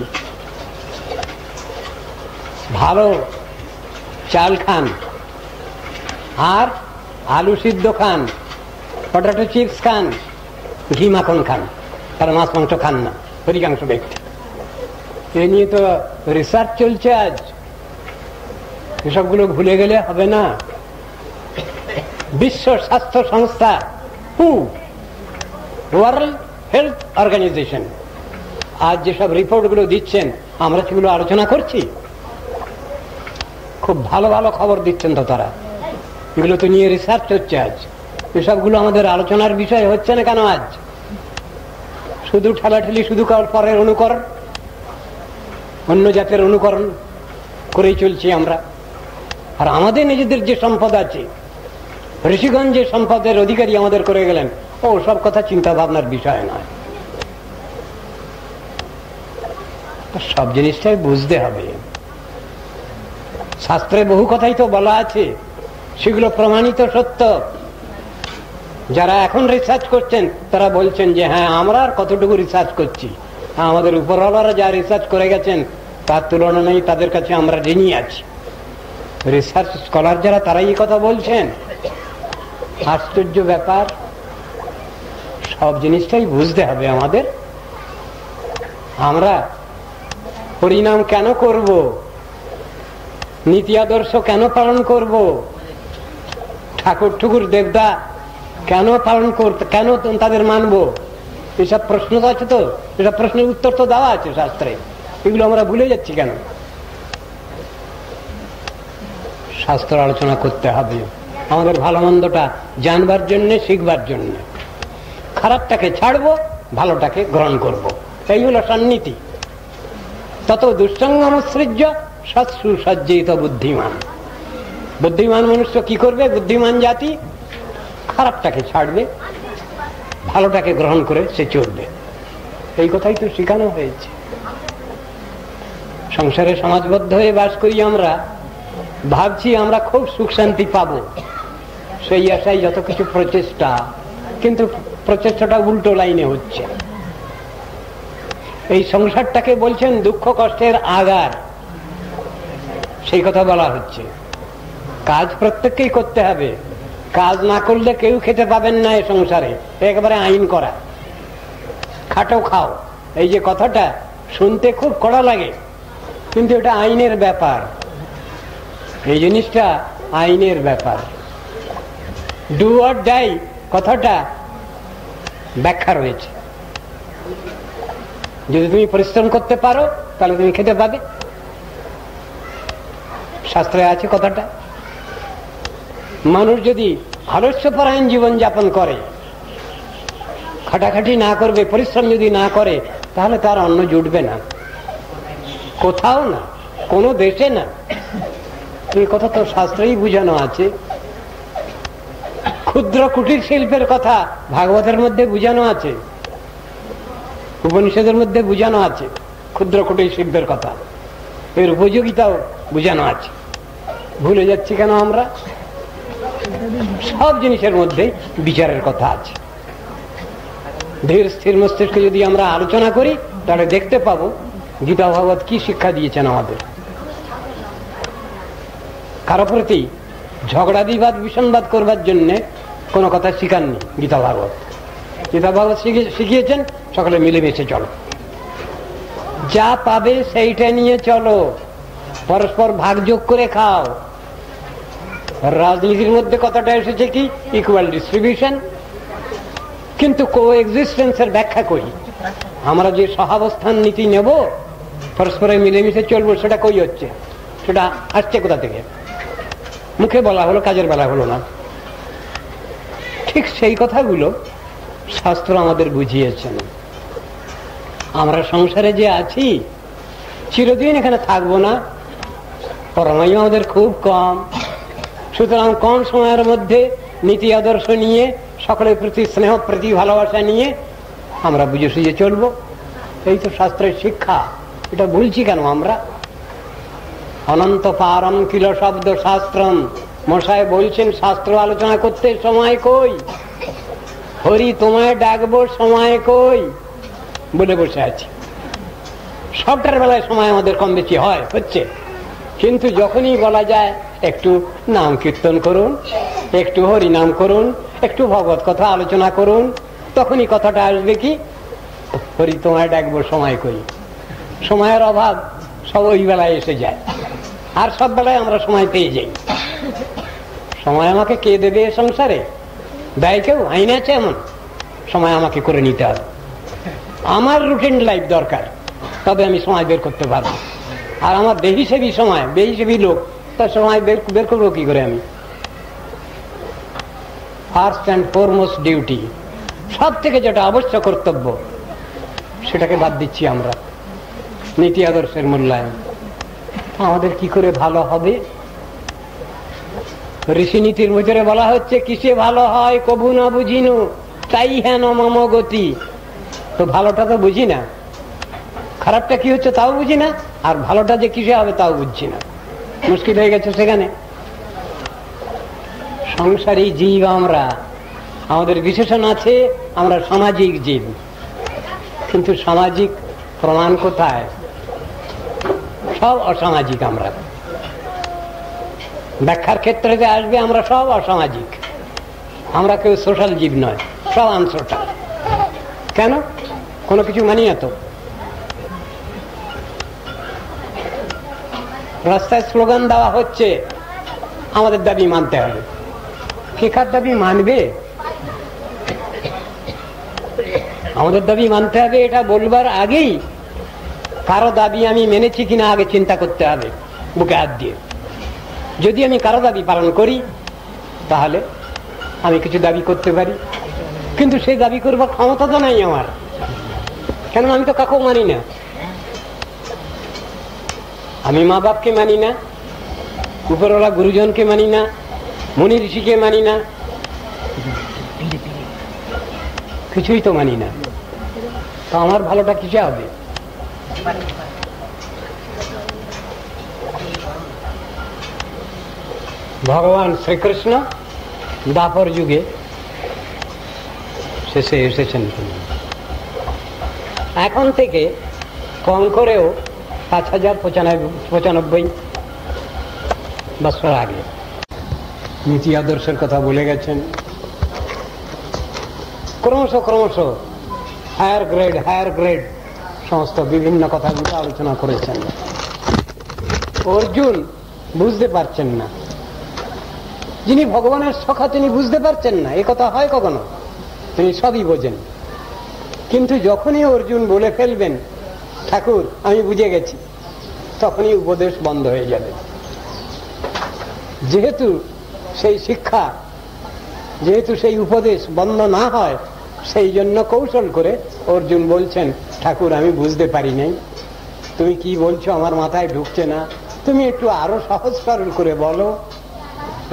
ভালো চাল খান, আর আলু সিদ্ধ খান, পটেটো চিপস খান, ঘি মাখন খান। তারা মাছ মাংস খান না অধিকাংশ ব্যক্তি। এ নিয়ে তো রিসার্চ চলছে আজ। এসবগুলো ভুলে গেলে হবে না। বিশ্ব স্বাস্থ্য সংস্থা, ওয়ার্ল্ড হেলথ অর্গানাইজেশন, আজ যেসব রিপোর্টগুলো দিচ্ছেন আমরা সেগুলো আলোচনা করছি। খুব ভালো ভালো খবর দিচ্ছেন তো তারা। এগুলো তো নিয়ে রিসার্চ হচ্ছে আজ। এসবগুলো আমাদের আলোচনার বিষয় হচ্ছে না কেন আজ? শুধু ঠেলাঠেলি, শুধু পরের অনুকরণ, অন্য জাতের অনুকরণ করেই চলছি আমরা। আর আমাদের নিজেদের যে সম্পদ আছে, ঋষিগণ যে সম্পদের অধিকারী আমাদের করে গেলেন, ও সব কথা চিন্তা ভাবনার বিষয় নয়। সব জিনিসটাই বুঝতে হবে। শাস্ত্রে বহু কথাই তো বলা আছে, সেগুলো প্রমাণিত সত্য। যারা এখন রিসার্চ করছেন তারা বলছেন যে হ্যাঁ, আমরা আর কতটুকু রিসার্চ করছি, আমাদের উপরওয়ালারা যা রিসার্চ করে গেছেন তার তুলনা নেই, তাদের কাছে আমরা ঋণী আছি। রিসার্চ স্কলার যারা, তারাই এই কথা বলছেন। আশ্চর্য ব্যাপার। সব জিনিসটাই বুঝতে হবে আমাদের। আমরা হরিনাম কেন করব, নীতি আদর্শ কেন পালন করব, ঠাকুর ঠুকুর দেবতা কেন পালন করতে, কেন তাদের মানব, এসব প্রশ্ন তো আছে। তো এসব প্রশ্নের উত্তর তো দেওয়া আছে শাস্ত্রে। এগুলো আমরা ভুলে যাচ্ছি কেন? শাস্ত্র আলোচনা করতে হবে আমাদের ভালো মন্দটা জানবার জন্য, শিখবার জন্য। খারাপটাকে ছাড়বো, ভালোটাকে গ্রহণ করব, এই হলো সন্নীতি। তত দুঃসঙ্গমসৃজ্য সৎসু সজ্জিত বুদ্ধিমান। বুদ্ধিমান মনুষ্য কি করবে? বুদ্ধিমান জাতি খারাপটাকে ছাড়বে, ভালোটাকে গ্রহণ করে সে চলবে। এই কথাই তো শেখানো হয়েছে। সংসারে সমাজবদ্ধ হয়ে বাস করি আমরা, ভাবছি আমরা খুব সুখ শান্তি পাবো, সেই আশায় যত কিছু প্রচেষ্টা, কিন্তু প্রচেষ্টাটা উল্টো লাইনে হচ্ছে। এই সংসারটাকে বলছেন দুঃখ কষ্টের আগার, সেই কথা বলা হচ্ছে। কাজ প্রত্যেককেই করতে হবে, কাজ না করলে কেউ খেতে পাবেন না এই সংসারে, একেবারে আইন করা। খাটো খাও, এই যে কথাটা শুনতে খুব কড়া লাগে, কিন্তু এটা আইনের ব্যাপার। এই জিনিসটা আইনের ব্যাপার। ডু অর ডাই কথাটা ব্যাখ্যা রয়েছে। যদি তুমি পরিশ্রম করতে পারো তাহলে তুমি খেতে পাবে, শাস্ত্রে আছে কথাটা। মানুষ যদি আলস্যপরায়ণ জীবন যাপন করে, খাটাখাটি না করবে, পরিশ্রম যদি না করে, তাহলে তার অন্ন জুটবে না, কোথাও না, কোনো দেশে না। এই কথা তো শাস্ত্রেই বুঝানো আছে। ক্ষুদ্র কুটির শিল্পের কথা ভাগবতের মধ্যে বুঝানো আছে, উপনিষদের মধ্যে বুঝানো আছে ক্ষুদ্র কুটির শিল্পের কথা, এর উপযোগিতাও বুঝানো আছে। ভুলে যাচ্ছি কেন আমরা? সব জিনিসের মধ্যে বিচারের কথা আছে। ধীর স্থির মস্তিষ্কে যদি আমরা আলোচনা করি তাহলে দেখতে পাবো গীতা ভাগবত কি শিক্ষা দিয়েছেন আমাদের। কারো প্রতি ঝগড়া বিবাদ বিষণবাদ করবার জন্য কোনো কথা শিখাননি গীতা ভাগবত। গীতা ভাগবত শিখিয়েছেন সকলে মিলেমিশে চলো, যা পাবে সেইটা নিয়ে চলো, পরস্পর ভাগযোগ করে খাও। রাজনীতির মধ্যে কথাটা এসেছে কি ইকুয়াল ডিস্ট্রিবিউশন, কিন্তু কো এক্সিস্টেন্সের ব্যাখ্যা করি। আমরা যে সহাবস্থান নীতি নেব, পরস্পরে মিলেমিশে চলবো, সেটা কই হচ্ছে? সেটা আসছে কোথা থেকে? মুখে বলা হলো, কাজের বেলা হলো না। ঠিক সেই কথাগুলো শাস্ত্র আমাদের বুঝিয়েছেন। আমরা সংসারে যে আছি, চিরদিন এখানে থাকবো না, পরমায়ু আমাদের খুব কম। সুতরাং কম সময়ের মধ্যে নীতি আদর্শ নিয়ে, সকলের প্রতি স্নেহ প্রতি ভালোবাসা নিয়ে আমরা বুঝে সুঝে চলবো। এই তো শাস্ত্রের শিক্ষা। এটা ভুলছি কেন আমরা? অনন্ত পারম কিল শব্দ শাস্ত্রম, মশাই বলছেন শাস্ত্র আলোচনা করতে সময় কই, হরি তোমায় ডাকবো সময় কই বলে বসে আছি। সবটার বেলায় সময় আমাদের কম বেশি হয়, হচ্ছে, কিন্তু যখনই বলা যায় একটু নাম কীর্তন করুন, একটু হরি নাম করুন, একটু ভগবত কথা আলোচনা করুন, তখনই কথাটা আসবে কি হরি তোমায় ডাকবো সময় কই। সময়ের অভাব সব ওই বেলায় এসে যায়, আর সব বেলায় আমরা সময় পেয়ে যাই। সময় আমাকে কে দেবে এ সংসারে? দেয় কেউ? আইন আছে এমন? সময় আমাকে করে নিতে হবে। আমার রুটিন লাইফ দরকার, তবে আমি সময় বের করতে পারবো। আর আমার বেহিসেবী সময়, বেহিসেবী লোক, তার সময় বের করবো কি করে আমি? ফার্স্ট অ্যান্ড ফরমোস্ট ডিউটি, সব থেকে যেটা আবশ্যক কর্তব্য, সেটাকে বাদ দিচ্ছি আমরা। নীতি আদর্শের মূল্যায়ন আমাদের কি করে ভালো হবে? ঋষি নীতির ভিতরে বলা হচ্ছে কিসে ভালো হয় কবু না বুঝিনু, তাই হেন মম গতি। তো ভালোটা তো বুঝি না, খারাপটা কি হচ্ছে তাও বুঝি না, আর ভালোটা যে কিসে হবে তাও বুঝছি না। মুশকিল হয়ে গেছে সেখানে। সংসারী জীব আমরা, আমাদের বিশেষণ আছে, আমরা সামাজিক জীব। কিন্তু সামাজিক প্রমাণ কোথায়? সব অসামাজিক আমরা। ব্যাখ্যার ক্ষেত্রে যে আসবে আমরা সব অসামাজিক, আমরা কেউ সোশ্যাল জীব নয়, সব আনসোশ্যাল। কেন? কোনো কিছু মানি না তো। রাস্তায় স্লোগান দেওয়া হচ্ছে আমাদের দাবি মানতে হবে। কে কার দাবি মানবে? আমাদের দাবি মানতে হবে এটা বলবার আগেই কারো দাবি আমি মেনেছি কিনা আগে চিন্তা করতে হবে বুকে হাত দিয়ে। যদি আমি কারো দাবি পালন করি তাহলে আমি কিছু দাবি করতে পারি, কিন্তু সেই দাবি করবার ক্ষমতা তো নাই আমার, কেন আমি তো কাকেও মানি না। আমি মা বাপকে মানি না, উপরওয়ালা গুরুজনকে মানি না, মুনি ঋষিকে মানি না, কিছুই তো মানি না, তো আমার ভালোটা কিসে হবে? ভগবান শ্রীকৃষ্ণ দ্বাপর যুগে শেষে এসেছেন। এখন থেকে কম করেও 5095 বছর আগে নীতি আদর্শের কথা বলে গেছেন। ক্রমশ ক্রমশ হায়ার গ্রেড সমস্ত বিভিন্ন কথাগুলো আলোচনা করেছেন। অর্জুন বুঝতে পারছেন না, যিনি ভগবানের সখা তিনি বুঝতে পারছেন না, এ কথা হয় কখনো? তিনি সবই বোঝেন, কিন্তু যখনই অর্জুন বলে ফেলবেন ঠাকুর আমি বুঝে গেছি, তখনই উপদেশ বন্ধ হয়ে যাবে। যেহেতু সেই শিক্ষা, যেহেতু সেই উপদেশ বন্ধ না হয়, সেই জন্য কৌশল করে অর্জুন বলছেন ঠাকুর আমি বুঝতে পারি নাই, তুমি কি বলছো আমার মাথায় ঢুকছে না, তুমি একটু আরো সহজ সরল করে বলো,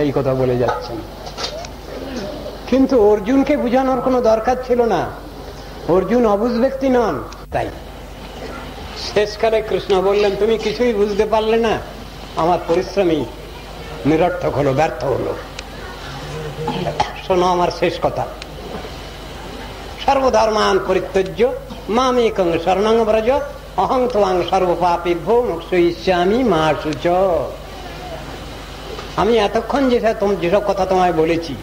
এই কথা বলে যাচ্ছেন। কিন্তু অর্জুনকে বুঝানোর কোনো দরকার ছিল না, অর্জুন অবুঝ ব্যক্তি নন। তাই শেষকালে কৃষ্ণ বললেন তুমি কিছুই বুঝতে পারলে না, আমার পরিশ্রমী নিরর্থক হলো, ব্যর্থ হলো। শোনো আমার শেষ কথা, সর্বধর্মান পরিত্যজ্য মাম একং শরণং ব্রজ অহং ত্বাং সর্বপাপেভ্যো মোক্ষয়িষ্যামি মা শুচ। আমি এতক্ষণ যেসব কথা তোমায় বলেছি,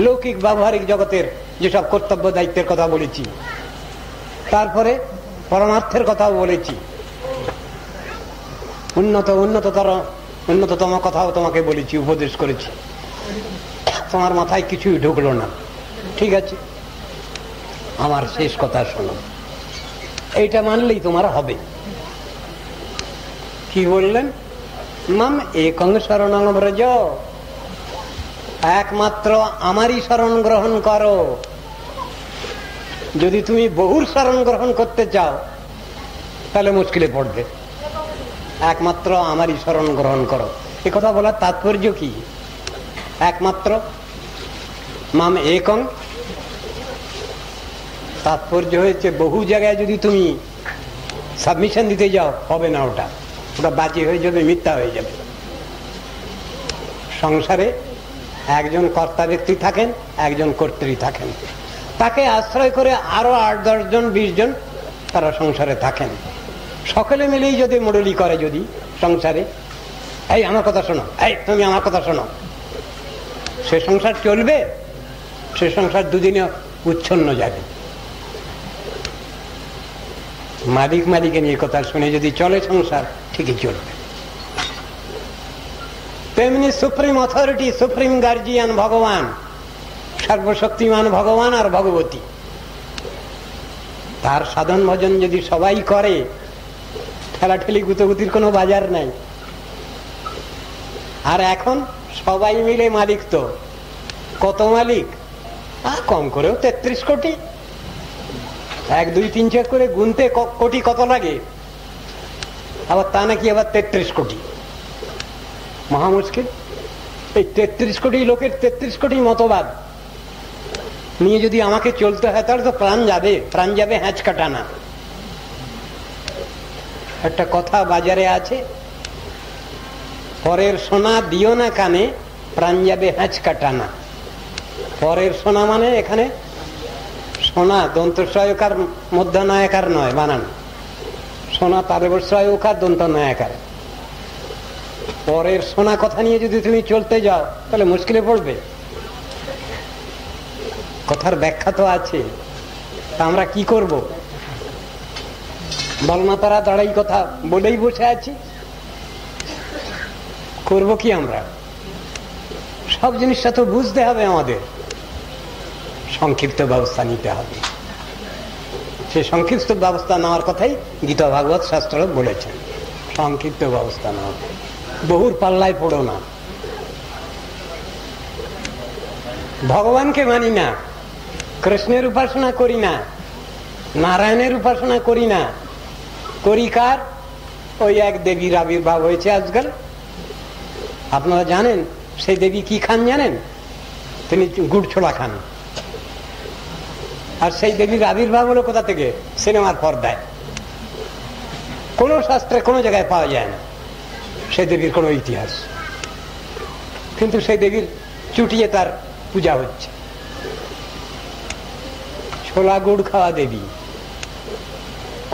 লৌকিক ব্যবহারিক জগতের যেসব কর্তব্য দায়িত্বের কথা বলেছি, তারপরে পরমার্থের কথাও বলেছি, উন্নততম কথাও তোমাকে বলেছি, উপদেশ করেছি, তোমার মাথায় কিছুই ঢুকলো না। ঠিক আছে, আমার শেষ কথা শোনো, এইটা মানলেই তোমার হবে। কি বললেন? মাম একং শরণং ব্রজ, একমাত্র আমারই শরণ গ্রহণ করো। যদি তুমি বহুর শরণ গ্রহণ করতে চাও তাহলে মুশকিলে পড়বে, একমাত্র আমারই শরণ গ্রহণ করো। এ কথা বলার তাৎপর্য কি? একমাত্র মাম একং, তাৎপর্য হয়েছে বহু জায়গায় যদি তুমি সাবমিশন দিতে যাও হবে না, ওটা বাজে হয়ে যাবে, মিথ্যা হয়ে যাবে। সংসারে একজন কর্তা ব্যক্তি থাকেন, একজন কর্ত্রী থাকেন, তাকে আশ্রয় করে আরো 8-10 জন 20 জন তারা সংসারে থাকেন। সকলে মিলেই যদি মডলি করে, যদি সংসারে এই আমার কথা শোনো, এই তুমি আমার কথা শোনো, সে সংসার চলবে? সে সংসার দুদিনে উচ্ছন্ন যাবে। মালিকে নিয়ে কথা শুনে যদি চলে সংসার, ঠিকই চলবে। তেমনি সুপ্রিম অথরিটি, সুপ্রিম গার্জিয়ান ভগবান, সর্বশক্তিমান ভগবান আর ভগবতী, তার সাধন ভজন যদি সবাই করে, ঠেলাঠেলি গুতগুতির কোনো বাজার নাই। আর এখন সবাই মিলে মালিক, তো কত মালিক? কম করেও 33 কোটি। 1, 2, 3, 4 করে গুনতে কোটি কত লাগে, আবার তা নাকি আবার 33 কোটি, মহা মুশকিল। এই 33 কোটি লোকের 33 কোটি মতবাদ নিয়ে যদি আমাকে চলতে হয় তাহলে তো প্রাণ যাবে হ্যাঁচ কাটানা। একটা কথা বাজারে আছে, পরের সোনা দিও না কানে, প্রাণ যাবে হ্যাঁচ কাটানা। পরের সোনা মানে এখানে সোনা দন্তস্বয়কার মধ্যনায়কার নয়, বানান সোনা তারবস্বয়কার দন্তনায়কার। পরের সোনা কথা নিয়ে যদি তুমি চলতে যাও তাহলে মুশকিলে পড়বে। কথার ব্যাখ্যা তো আছে, তা আমরা কি করব? বলমাতারা দাঁড়াই কথা বলেই বসে আছি, করব কি আমরা? সব জিনিসটা তো বুঝতে হবে, আমাদের সংক্ষিপ্ত ব্যবস্থা নিতে হবে। সে সংক্ষিপ্ত ব্যবস্থা নেওয়ার কথাই গীতা ভাগবত শাস্ত্র বলেছেন, সংক্ষিপ্ত ব্যবস্থা নেওয়া। বহুর পাল্লায় পড়ো না। ভগবানকে মানি না, কৃষ্ণের উপাসনা করি না, নারায়ণের উপাসনা করি না, করি কার? ওই এক দেবীর আবির্ভাব হয়েছে আজকাল, আপনারা জানেন সেই দেবী কি খান জানেন? তিনি গুড় ছোলা খান। আর সেই দেবীর আবির্ভাব হলো কোথা থেকে? সিনেমার পর্দায়। কোন শাস্ত্রে কোনো জায়গায় পাওয়া যায় না সেই দেবীর কোনো ইতিহাস, কিন্তু সেই দেবীর চুটিয়ে তার পূজা হচ্ছে। ছোলা গুড় খাওয়া দেবী,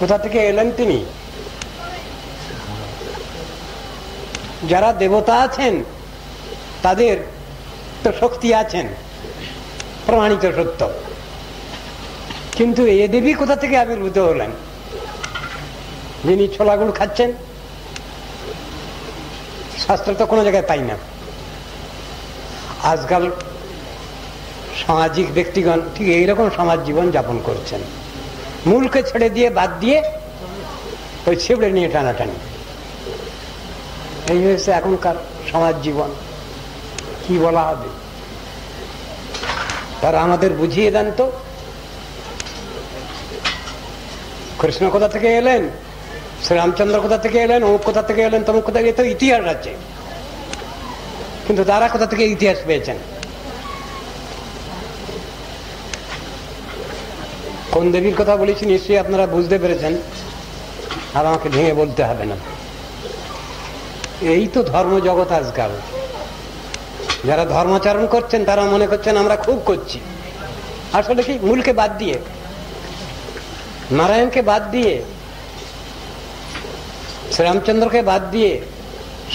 কোথা থেকে এলেন তিনি? যারা দেবতা আছেন তাদের তো শক্তি আছেন, প্রমাণিত সত্য, কিন্তু এ দেবী কোথা থেকে আবির্ভূত হলেন যিনি ছোলা গুড় খাচ্ছেন? শাস্ত্র তো কোনো জায়গায় পাই না। আজকাল সামাজিক ব্যক্তিগণ ঠিক এইরকম সমাজ জীবন যাপন করছেন, মূলকে ছেড়ে দিয়ে বাদ দিয়ে ওই ছিবড়ে নিয়ে টানাটানি। এই হয়েছে এখনকার সমাজ জীবন। কি বলা হবে? তারা আমাদের বুঝিয়ে দেন তো, কৃষ্ণ কোথা থেকে এলেন, শ্রীরামচন্দ্র কোথা থেকে এলেন, অমুক কোথা থেকে এলেন, তমুক কোথা থেকে, তো ইতিহাস আছে, কিন্তু তারা কোথা থেকে ইতিহাস পেয়েছেন? কোন দেবীর কথা বলেছি নিশ্চয়ই আপনারা বুঝতে পেরেছেন, আর আমাকে ভেঙে বলতে হবে না। এই তো ধর্মজগৎ আজকাল। যারা ধর্মাচরণ করছেন তারা মনে করছেন আমরা খুব করছি, আসলে কি মূলকে বাদ দিয়ে, নারায়ণকে বাদ দিয়ে, শ্রীরামচন্দ্রকে বাদ দিয়ে,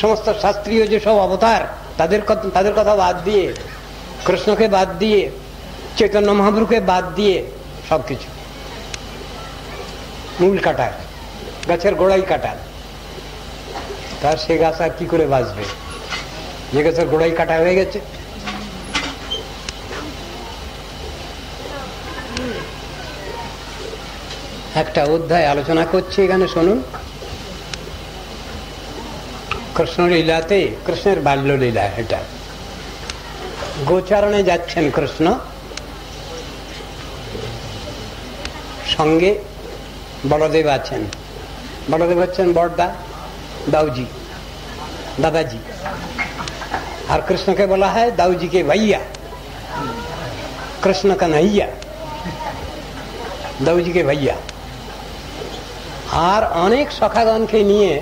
সমস্ত শাস্ত্রীয় যেসব অবতার তাদের কথা বাদ দিয়ে, কৃষ্ণকে বাদ দিয়ে, চৈতন্য মহাপ্রভুকে বাদ দিয়ে সবকিছু মূল কাটায়, গাছের গোড়াই কাটায়। তার সে গাছ আর কি করে বাঁচবে যে গাছের গোড়াই কাটা হয়ে গেছে? একটা অধ্যায় আলোচনা করছি এখানে, শুনুন। কৃষ্ণ লীলাতে, কৃষ্ণের বাল্য লীলা এটা। গোচারণে যাচ্ছেন কৃষ্ণ, সঙ্গে বলদেব আছেন। বলদেব হচ্ছেন বড়দা, দাউজি, দাদাজি, আর কৃষ্ণকে বলা হয় দাউজিকে ভাইয়া, কৃষ্ণ কানাইয়া, দাউজিকে ভাইয়া। আর অনেক সখাগণকে নিয়ে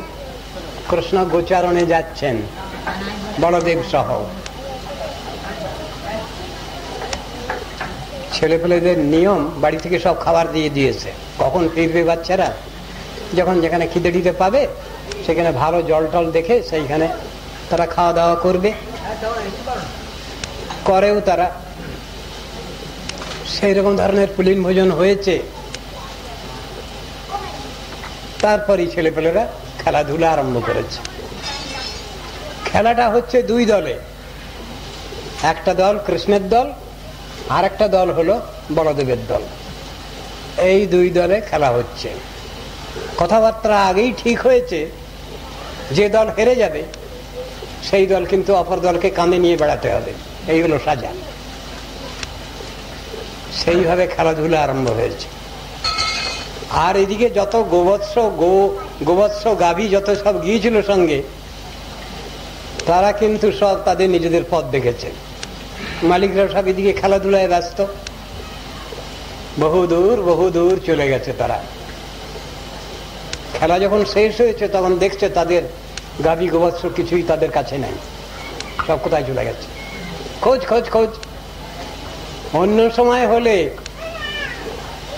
কৃষ্ণ গোচারণে যাচ্ছেন বলদেব সহ। ছেলেপেলেদের নিয়ম বাড়ি থেকে সব খাবার দিয়ে দিয়েছে। কখন ফিরবে বাচ্চারা? যখন যেখানে খিদে দিতে পাবে সেখানে ভালো জল টল দেখে সেইখানে তারা খাওয়া দাওয়া করবে, করেও তারা। সেই রকম ধরনের পুলিন ভোজন হয়েছে। তারপরই ছেলেপেলেরা খেলাধুলা আরম্ভ করেছে। খেলাটা হচ্ছে দুই দলে, একটা দল কৃষ্ণের দল, আর একটা দল হলো বলদেবের দল। এই দুই দলে খেলা হচ্ছে। কথাবার্তা আগেই ঠিক হয়েছে, যে দল হেরে যাবে সেই দল কিন্তু অপর দলকে কাঁধে নিয়ে বেড়াতে হবে, এই হলো সাজা। সেইভাবে খেলাধুলা আরম্ভ হয়েছে। আর এদিকে যত গোবৎস গাভী যত সব গিয়েছিল সঙ্গে, তারা কিন্তু সব তাদের নিজেদের পথ দেখেছে। মালিকরা সব এদিকে খেলাধুলায় ব্যস্ত, বহু দূর চলে গেছে তারা। খেলা যখন শেষ হয়েছে তখন দেখছে তাদের গাভী গোবৎস কিছুই তাদের কাছে নাই, সব কোথায় চলে গেছে। খোঁজ খোঁজ খোঁজ। অন্য সময় হলে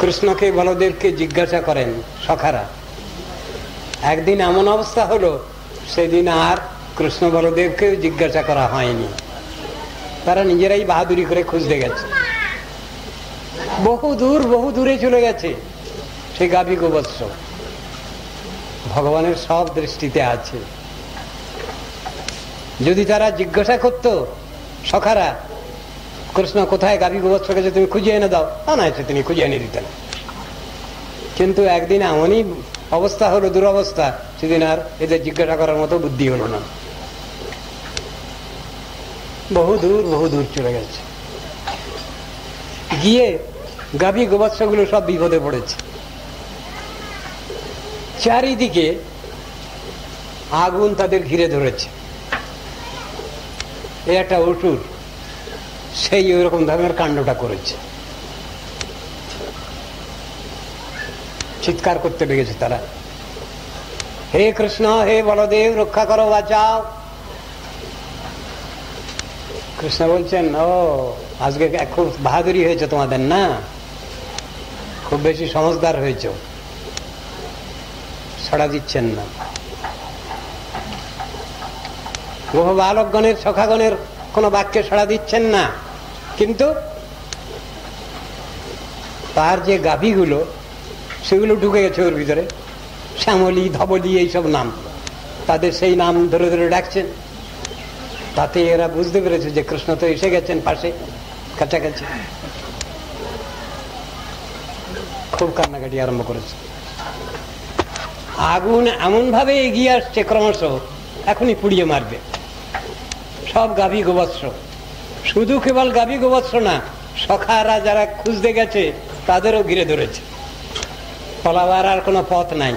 কৃষ্ণকে বলদেবকে জিজ্ঞাসা করেন সখারা। একদিন এমন অবস্থা হলো, সেদিন আর কৃষ্ণ বলদেবকেও জিজ্ঞাসা করা হয়নি, তারা নিজেরাই বাহাদুরি করে খুঁজতে গেছে। বহু দূরে চলে গেছে সেই গাভী গোবৎস। ভগবানের সব দৃষ্টিতে আছে। যদি তারা জিজ্ঞাসা করত সখারা, কৃষ্ণ কোথায় গাভী গোবৎস গেছে তুমি খুঁজে এনে দাও, তা না হচ্ছে তিনি খুঁজে এনে দিতেন। কিন্তু একদিন এমনই অবস্থা হলো, দুরবস্থা, সেদিন আর এদের জিজ্ঞাসা করার মতো বুদ্ধি হলো না। বহু দূর চলে গেছে। গিয়ে গাভী গোবৎস গুলো সব বিপদে পড়েছে। চারিদিকে আগুন তাদের ঘিরে ধরেছে। এ একটা অসুর, সেই ওইরকম ধরনের কাণ্ডটা করেছে। চিৎকার করতে লেগেছে তারা, হে কৃষ্ণ, হে বলদেব, রক্ষা করো, বাঁচাও। কৃষ্ণ বলছেন, ও আজকে খুব বাহাদুরি হয়েছে তোমাদের, না খুব বেশি সমঝদার হয়েছ, ছড়া দিচ্ছেন না। গোহ বালকগণের, সখাগণের কোন বাক্যে ছড়া দিচ্ছেন না, কিন্তু তার যে গাভীগুলো সেগুলো ঢুকে গেছে ওর ভিতরে, শ্যামলী, ধবলী, এইসব নাম, তাদের সেই নাম ধরে ধরে ডাকছেন। তাতে এরা বুঝতে পেরেছে যে কৃষ্ণ তো এসে গেছেন পাশে, কাছাকাছি। খুব কান্নাকাটি আরম্ভ করেছে। আগুন এমন ভাবে এগিয়ে আসছে ক্রমশ, এখনই পুড়িয়ে মারবে সব গাভী গোবৎস। শুধু কেবল গাভী গোবৎস না, সখারা যারা খুঁজতে গেছে তাদেরও ঘিরে ধরেছে, পলাবার আর কোনো পথ নাই।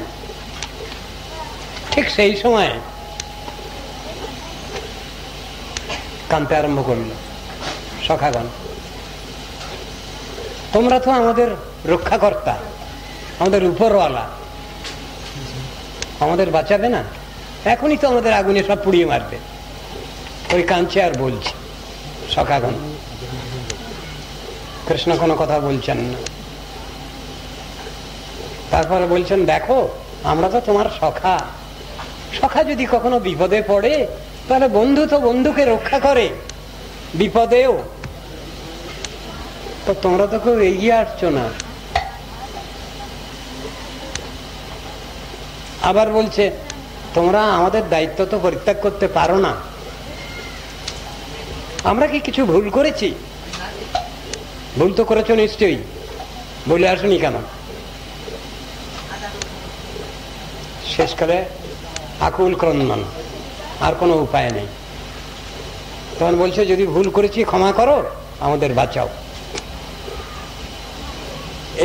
ঠিক সেই সময় কাঁদতে আরম্ভ করল সখাগণ, তোমরা তো আমাদের রক্ষাকর্তা, আমাদের উপরওয়ালা, আমাদের বাঁচাবে না? এখনই তো আমাদের আগুনে সব পুড়িয়ে মারবে। ওই কাঁদছে আর বলছে সখাগণ। কৃষ্ণ কোনো কথা বলছেন না। তারপরে বলছেন, দেখো আমরা তো তোমার সখা, সখা যদি কখনো বিপদে পড়ে তাহলে বন্ধু তো বন্ধুকে রক্ষা করে বিপদেও, তো তোমরা তো খুব এগিয়ে আসছো না। আবার বলছে, তোমরা আমাদের দায়িত্ব তো পরিত্যাগ করতে পারো না। আমরা কি কিছু ভুল করেছি? ভুল তো করেছো নিশ্চয়ই, বলে আসুনি কেন? শেষকালে আকুল ক্রন্দন, আর কোনো উপায় নেই। তখন বলছে, যদি ভুল করেছি ক্ষমা করো, আমাদের বাঁচাও।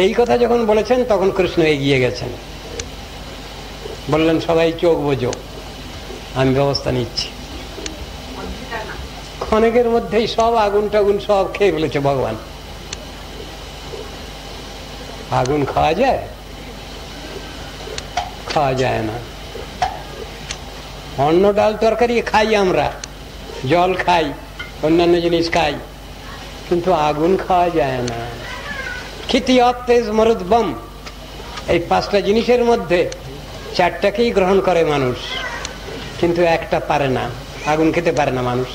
এই কথা যখন বলেছেন তখন কৃষ্ণ এগিয়ে গেছেন, বললেন, সবাই চোখ বোঝো, আমি ব্যবস্থা নিচ্ছি। ক্ষণেকের মধ্যেই সব আগুন টাগুন সব খেয়ে ফেলেছে ভগবান। আগুন খাওয়া যায়? খাওয়া যায় না। অন্ন ডাল তরকারি খাই আমরা, জল খাই, অন্যান্য জিনিস খাই, কিন্তু আগুন খাওয়া যায় না। খিতি অতেজ মরুদ্বম, এই পাঁচটা জিনিসের মধ্যে চারটাকেই গ্রহণ করে মানুষ, কিন্তু একটা পারে না, আগুন খেতে পারে না মানুষ।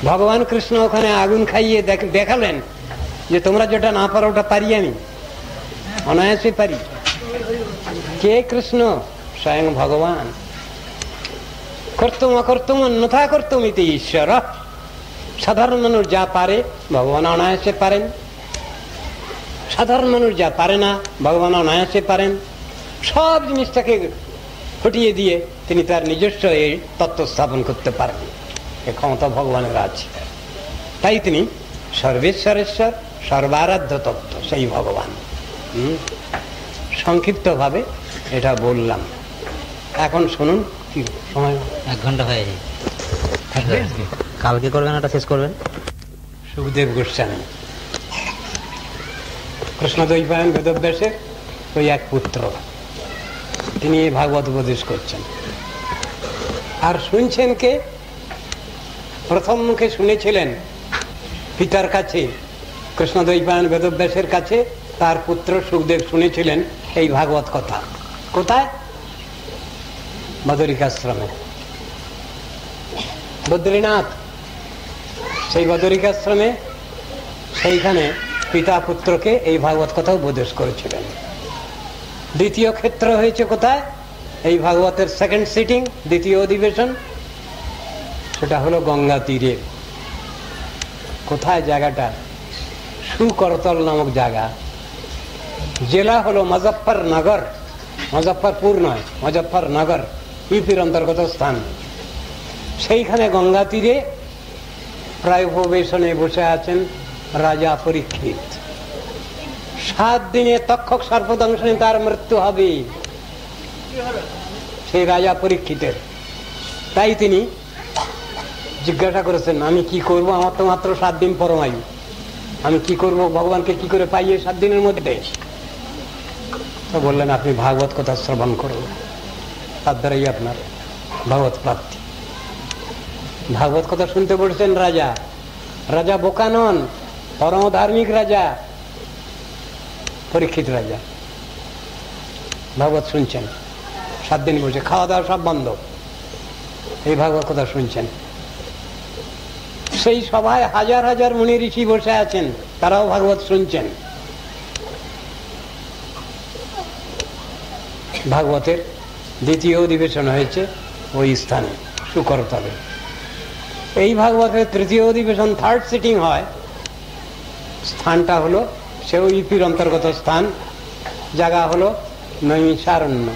ভগবান কৃষ্ণ ওখানে আগুন খাইয়ে দেখালেন যে তোমরা যেটা না পারো ওটা পারি আমি, অনায়াসে পারি। কে কৃষ্ণ? স্বয়ং ভগবান। কর্তুম অকর্তুম অন্যথা কর্তুম ইতি ঈশ্বর। সাধারণ মানুষ যা পারে ভগবান অনায়াসে পারেন, সাধারণ মানুষ যা পারে না ভগবান অনায়াসে পারেন। সব জিনিসটাকে ফুটিয়ে দিয়ে তিনি তার নিজস্ব এই তত্ত্ব স্থাপন করতে পারেন, এ ক্ষমতা ভগবানের আছে। তাই তিনি সর্বেশ্বরেশ্বর, সর্বারাধ্য তত্ত্ব, সেই ভগবান। সংক্ষিপ্ত ভাবে এটা বললাম। এখন শুনুন, কি সময়? 1 ঘন্টা হয়ে যায়। কালকে করবেন, এটা শেষ করবেন। সুখদেব গোস্বামী, কৃষ্ণদ্বৈপায়ন বেদব্যাসের ওই এক পুত্র, তিনি ভাগবত উপদেশ করছেন। আর শুনছেন কে? প্রথম মুখে শুনেছিলেন পিতার কাছে, কৃষ্ণদ্বৈপায়ন বেদব্যাসের কাছে তার পুত্র সুখদেব শুনেছিলেন এই ভাগবত কথা। কোথায়? বদরিকাশ্রমে, বদ্রীনাথ। সেই বদরিকাশ্রমে, সেইখানে পিতা পুত্রকে এই ভাগবত কথা উপদেশ করেছিলেন। দ্বিতীয় ক্ষেত্র হয়েছে কোথায়? এই ভাগবতের সেকেন্ড সিটিং, দ্বিতীয় অধিবেশন, সেটা হলো গঙ্গা তীরে। কোথায় জায়গাটা? সুকরতল নামক জায়গা। জেলা হলো মুজফ্ফরনগর, মুজফ্ফরপুর নয়, মুজফ্ফরনগর, ইউপির অন্তর্গত স্থান। সেইখানে গঙ্গা তীরে প্রায় উপবেশনে বসে আছেন রাজা পরীক্ষিত। 7 দিনে তক্ষক সর্পদংশনে তার মৃত্যু হবে, সেই রাজা পরীক্ষিতের। তাই তিনি জিজ্ঞাসা করেছেন, আমি কি করব? আমার তো মাত্র 7 দিন পরমায়ু, আমি কি করব? ভগবানকে কি করে পাই এই 7 দিনের মধ্যে? তো বললেন আপনি ভাগবত কথা শ্রবণ করুন, তার দ্বারাই আপনার ভাগবত প্রাপ্তি। ভাগবত কথা শুনতে বলছেন রাজা। রাজা বোকা নন, পরম ধার্মিক রাজা পরীক্ষিত রাজা। ভাগবত শুনছেন, 7 দিন বসে, খাওয়া দাওয়া সব বন্ধ, এই ভাগবত কথা শুনছেন। সেই সভায় হাজার হাজার মুনি ঋষি বসে আছেন, তারাও ভাগবত শুনছেন। ভাগবতের দ্বিতীয় অধিবেশন হয়েছে ওই স্থানে, শুকরতলে। এই ভাগবতের তৃতীয় অধিবেশন, থার্ড সিটিং হয়। স্থানটা হলো সেও ইউপির অন্তর্গত স্থান। জায়গা হলো নৈমিষারণ্য,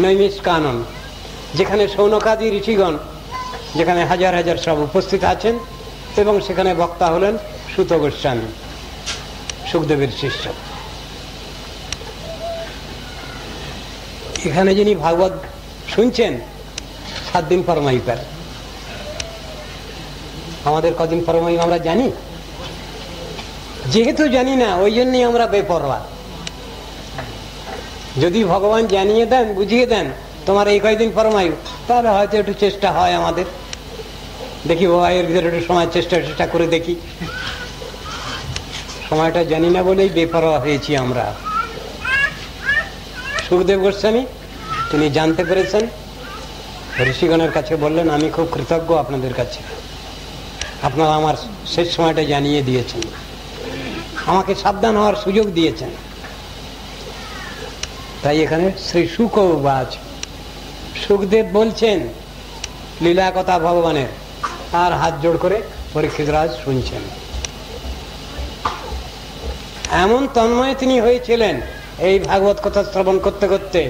নৈমিষকানন, যেখানে শৌনকাদি ঋষিগণ, যেখানে হাজার হাজার সব উপস্থিত আছেন, এবং সেখানে বক্তা হলেন সুত গোস্বামী, সুখদেবের শিষ্য। এখানে যিনি ভাগবত শুনছেন 7 দিন ফরমাই পার। আমাদের কদিন ফরমাই আমরা জানি? যেহেতু জানি না, ওই জন্যই আমরা বেপরোয়া। যদি ভগবান জানিয়ে দেন, বুঝিয়ে দেন তোমার এই কয়দিন ফরমাই, তাহলে হয়তো একটু চেষ্টা হয় আমাদের, দেখি বাবা এর ভিতরে একটু সময় চেষ্টা করে দেখি। সময়টা জানি না বলেই বেপরোয়া হয়েছি আমরা। সুখদেব গোস্বামী তিনি জানতে পেরেছেন, ঋষিগণের কাছে বললেন আমি খুব কৃতজ্ঞ আপনাদের কাছে, আপনারা আমার শেষ সময়টা জানিয়ে দিয়েছেন, আমাকে সাবধান হওয়ার সুযোগ দিয়েছেন। তাই এখানে শ্রী শুক উবাচ, সুখদেব বলছেন লীলা কথা ভগবানের, আর হাত জোড় করে পরীক্ষিত রাজ শুনছেন। এমন তন্ময় তিনি হয়েছিলেন এই ভাগবত কথা শ্রবণ করতে করতে,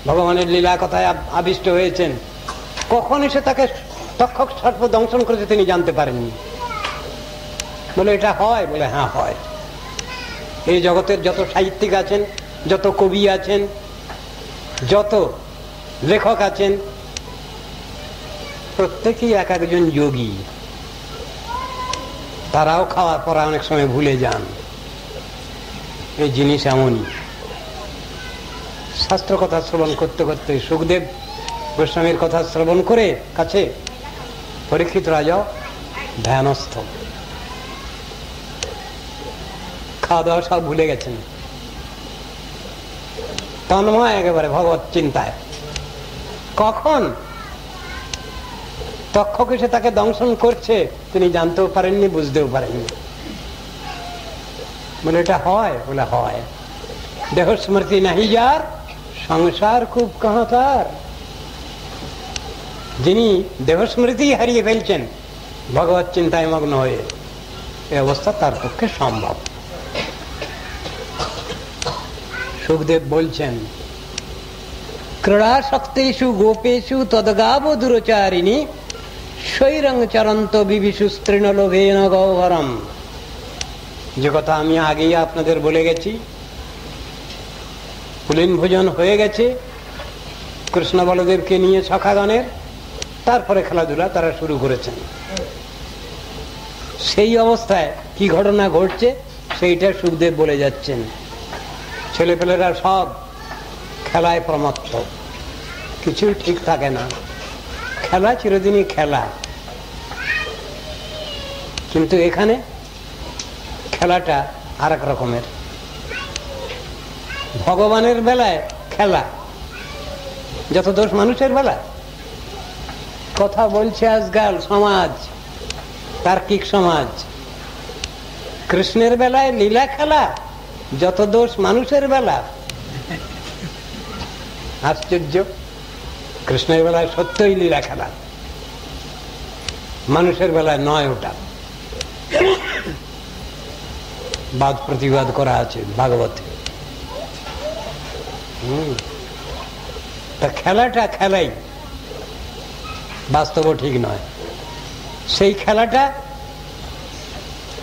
ভগবানের লীলা কথায় আবিষ্ট হয়েছেন। কখন এসে তাকে তক্ষক সর্প দংশন করেছে তিনি জানতে পারেননি। বলে এটা হয়? বলে হ্যাঁ হয়। এই জগতের যত সাহিত্যিক আছেন, যত কবি আছেন, যত লেখক আছেন, প্রত্যেকেই এক একজন যোগী। তারাও খাওয়ার পর অনেক সময় ভুলে যান। এই জিনিস এমনই। শাস্ত্র কথা শ্রবণ করতে করতে সুখদেব গোস্বামীর কথা শ্রবণ করে কাছে পরীক্ষিত রাজাও ধ্যানস্থ, খাওয়া দাওয়া সব ভুলে গেছেন, তন্ময় একেবারে ভগবত চিন্তায়। কখন তক্ষক এসে তাকে দংশন করছে তিনি জানতেও পারেননি, বুঝতেও পারেননি। বলে এটা হয়? বলে হয়। দেহ স্মৃতি নাহি যার, সংসার খুব কাহা তার। যিনি দেহ স্মৃতি হারিয়ে ফেলছেন ভগবত চিন্তায় মগ্ন হয়ে, এই অবস্থা তার পক্ষে সম্ভব। সুখদেব বলছেন ক্রীড়া শক্তিষু গোপেষু তদগাব দুরচারিণী শৈরং চরন্ত বিবিষু স্ত্রীণলোভেন গহ্বরম। যে কথা আমি আগেই আপনাদের বলে গেছি, পুলিন ভোজন হয়ে গেছে কৃষ্ণ বলদেবকে নিয়ে সখাগণের, তারপরে খেলাধুলা তারা শুরু করেছেন। সেই অবস্থায় কি ঘটনা ঘটছে সেইটা সুখদেব বলে যাচ্ছেন। ছেলেপেলেরা সব খেলায় প্রমত্ত, কিছু ঠিক থাকে না। খেলা চিরদিনই খেলা, কিন্তু এখানে খেলাটা আর এক রকমের। ভগবানের বেলায় খেলা, যত দোষ মানুষের বেলা। কথা বলছে আজকাল সমাজ, তার্কিক সমাজ। কৃষ্ণের বেলায় লীলা খেলা, যত দোষ মানুষের বেলা। আশ্চর্য, কৃষ্ণের বেলায় সত্যই লীলা খেলা, মানুষের বেলায় নয়। ওটা বাদ প্রতিবাদ করা আছে ভাগবতে। তা খেলাটা খেলাই, বাস্তব ঠিক নয়। সেই খেলাটা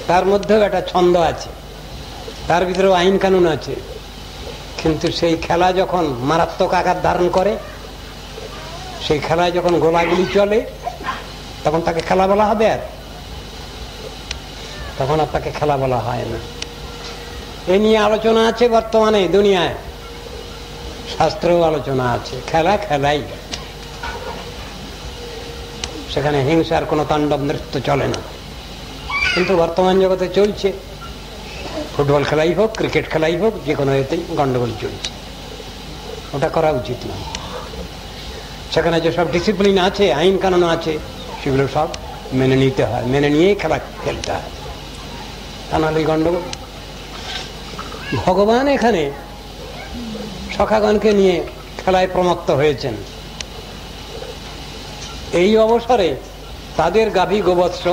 তার মধ্যেও একটা ছন্দ আছে, তার ভিতরেও আইন কানুন আছে, কিন্তু সেই খেলা যখন মারাত্মক আকার ধারণ করে, সেই খেলায় যখন গোলাগুলি চলে, তখন তাকে খেলা বলা হবে? আর তখন আর তাকে খেলা বলা হয় না। এ নিয়ে আলোচনা আছে বর্তমানে দুনিয়ায়। শাস্ত্রেও আলোচনা আছে, খেলা খেলাই, সেখানে হিংসার কোনো তাণ্ডব নৃত্য চলে না। কিন্তু বর্তমান জগতে চলছে, ফুটবল খেলাই হোক, ক্রিকেট খেলাই হোক, যে কোনো এতেই গন্ডগোল চলছে। ওটা করা উচিত নয়। সেখানে যেসব ডিসিপ্লিন আছে, আইন কানুন আছে, সেগুলো সব মেনে নিতে হয়, মেনে নিয়েই খেলা খেলতে হয়, তা নাহলে গন্ডগোল। ভগবান এখানে সখাগণকে নিয়ে খেলায় প্রমত্ত হয়েছেন। এই অবসরে তাদের গাভী গোবৎস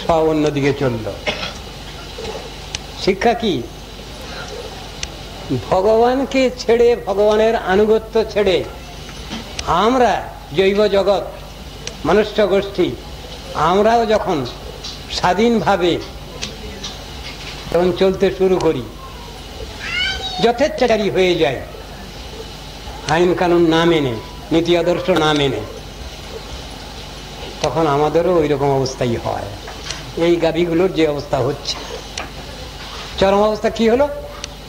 সব অন্যদিকে চলল। শিক্ষা কি? ভগবানকে ছেড়ে, ভগবানের আনুগত্য ছেড়ে আমরা জৈব জগৎ, মনুষ্য গোষ্ঠী, আমরাও যখন স্বাধীনভাবে তখন চলতে শুরু করি, যথেচ্ছাচারী হয়ে যায়, আইন কানুন না মেনে, নীতি আদর্শ না মেনে, তখন আমাদেরও ওই রকম অবস্থাই হয়। এই গাভীগুলোর যে অবস্থা হচ্ছে, চরম অবস্থা কি হলো?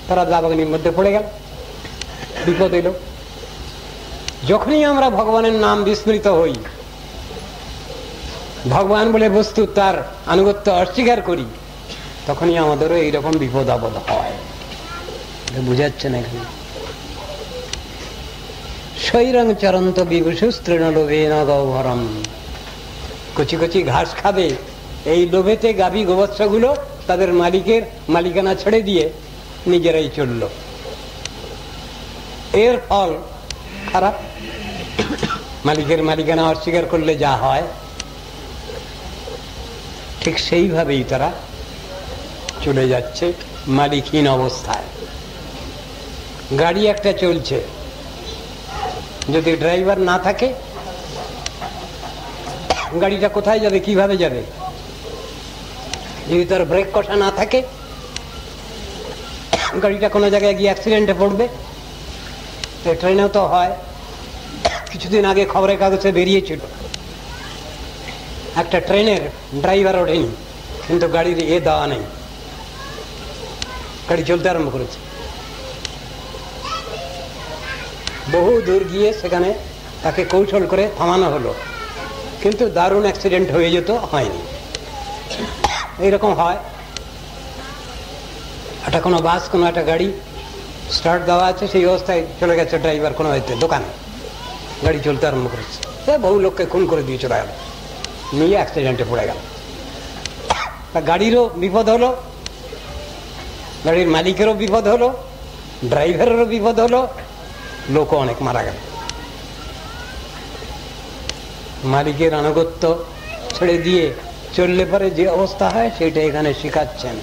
তারা দাবাগ্নির মধ্যে পড়ে গেল, বিপদ এলো। যখনই আমরা ভগবানের নাম বিস্মৃত হই, ভগবান বলে বস্তু তার আনুগত্য অস্বীকার করি, তখনই আমাদেরও এইরকম বিপদ আপদ হয়। বুঝাচ্ছে না এখানে? শৈরং চরন্ত বিভূষুস তৃণলোভেন গহ্বরম। কচি কচি ঘাস খাবে, এই লোভেতে গাভী গোবৎসগুলো তাদের মালিকের মালিকানা ছেড়ে দিয়ে নিজেরাই চলল। এর ফল খারাপ। মালিকের মালিকানা অস্বীকার করলে যা হয়, ঠিক সেইভাবেই তারা চলে যাচ্ছে মালিকহীন অবস্থায়। গাড়ি একটা চলছে, যদি ড্রাইভার না থাকে, গাড়িটা কোথায় যাবে, কিভাবে যাবে? যদি তার ব্রেক কষা না থাকে, গাড়িটা কোনো জায়গায় গিয়ে অ্যাক্সিডেন্টে পড়বে। ট্রেনেও তো হয়। কিছুদিন আগে খবরের কাগজে বেরিয়েছিল, একটা ট্রেনের ড্রাইভার ওঠেনি, কিন্তু গাড়ির দেওয়া নেই, গাড়ি চলতে আরম্ভ করেছে। বহু দূর গিয়ে সেখানে তাকে কৌশল করে থামানো হলো, কিন্তু দারুণ অ্যাক্সিডেন্ট হয়ে যেত, হয়নি। এইরকম হয়। একটা কোনো বাস, কোনো একটা গাড়ি স্টার্ট দেওয়া আছে, সেই অবস্থায় চলে গেছে ড্রাইভার কোনো হয়তো দোকানে, গাড়ি চলতে আরম্ভ করেছে, বহু লোককে খুন করে দিয়ে চলে গেল, নিয়ে অ্যাক্সিডেন্টে পড়ে গেল। গাড়িরও বিপদ হলো, গাড়ির মালিকেরও বিপদ হলো, ড্রাইভারেরও বিপদ হলো, লোকও অনেক মারা গেল। মালিকের আনুগত্য ছেড়ে দিয়ে চললে পরে যে অবস্থা হয়, সেটা এখানে শেখাচ্ছেন।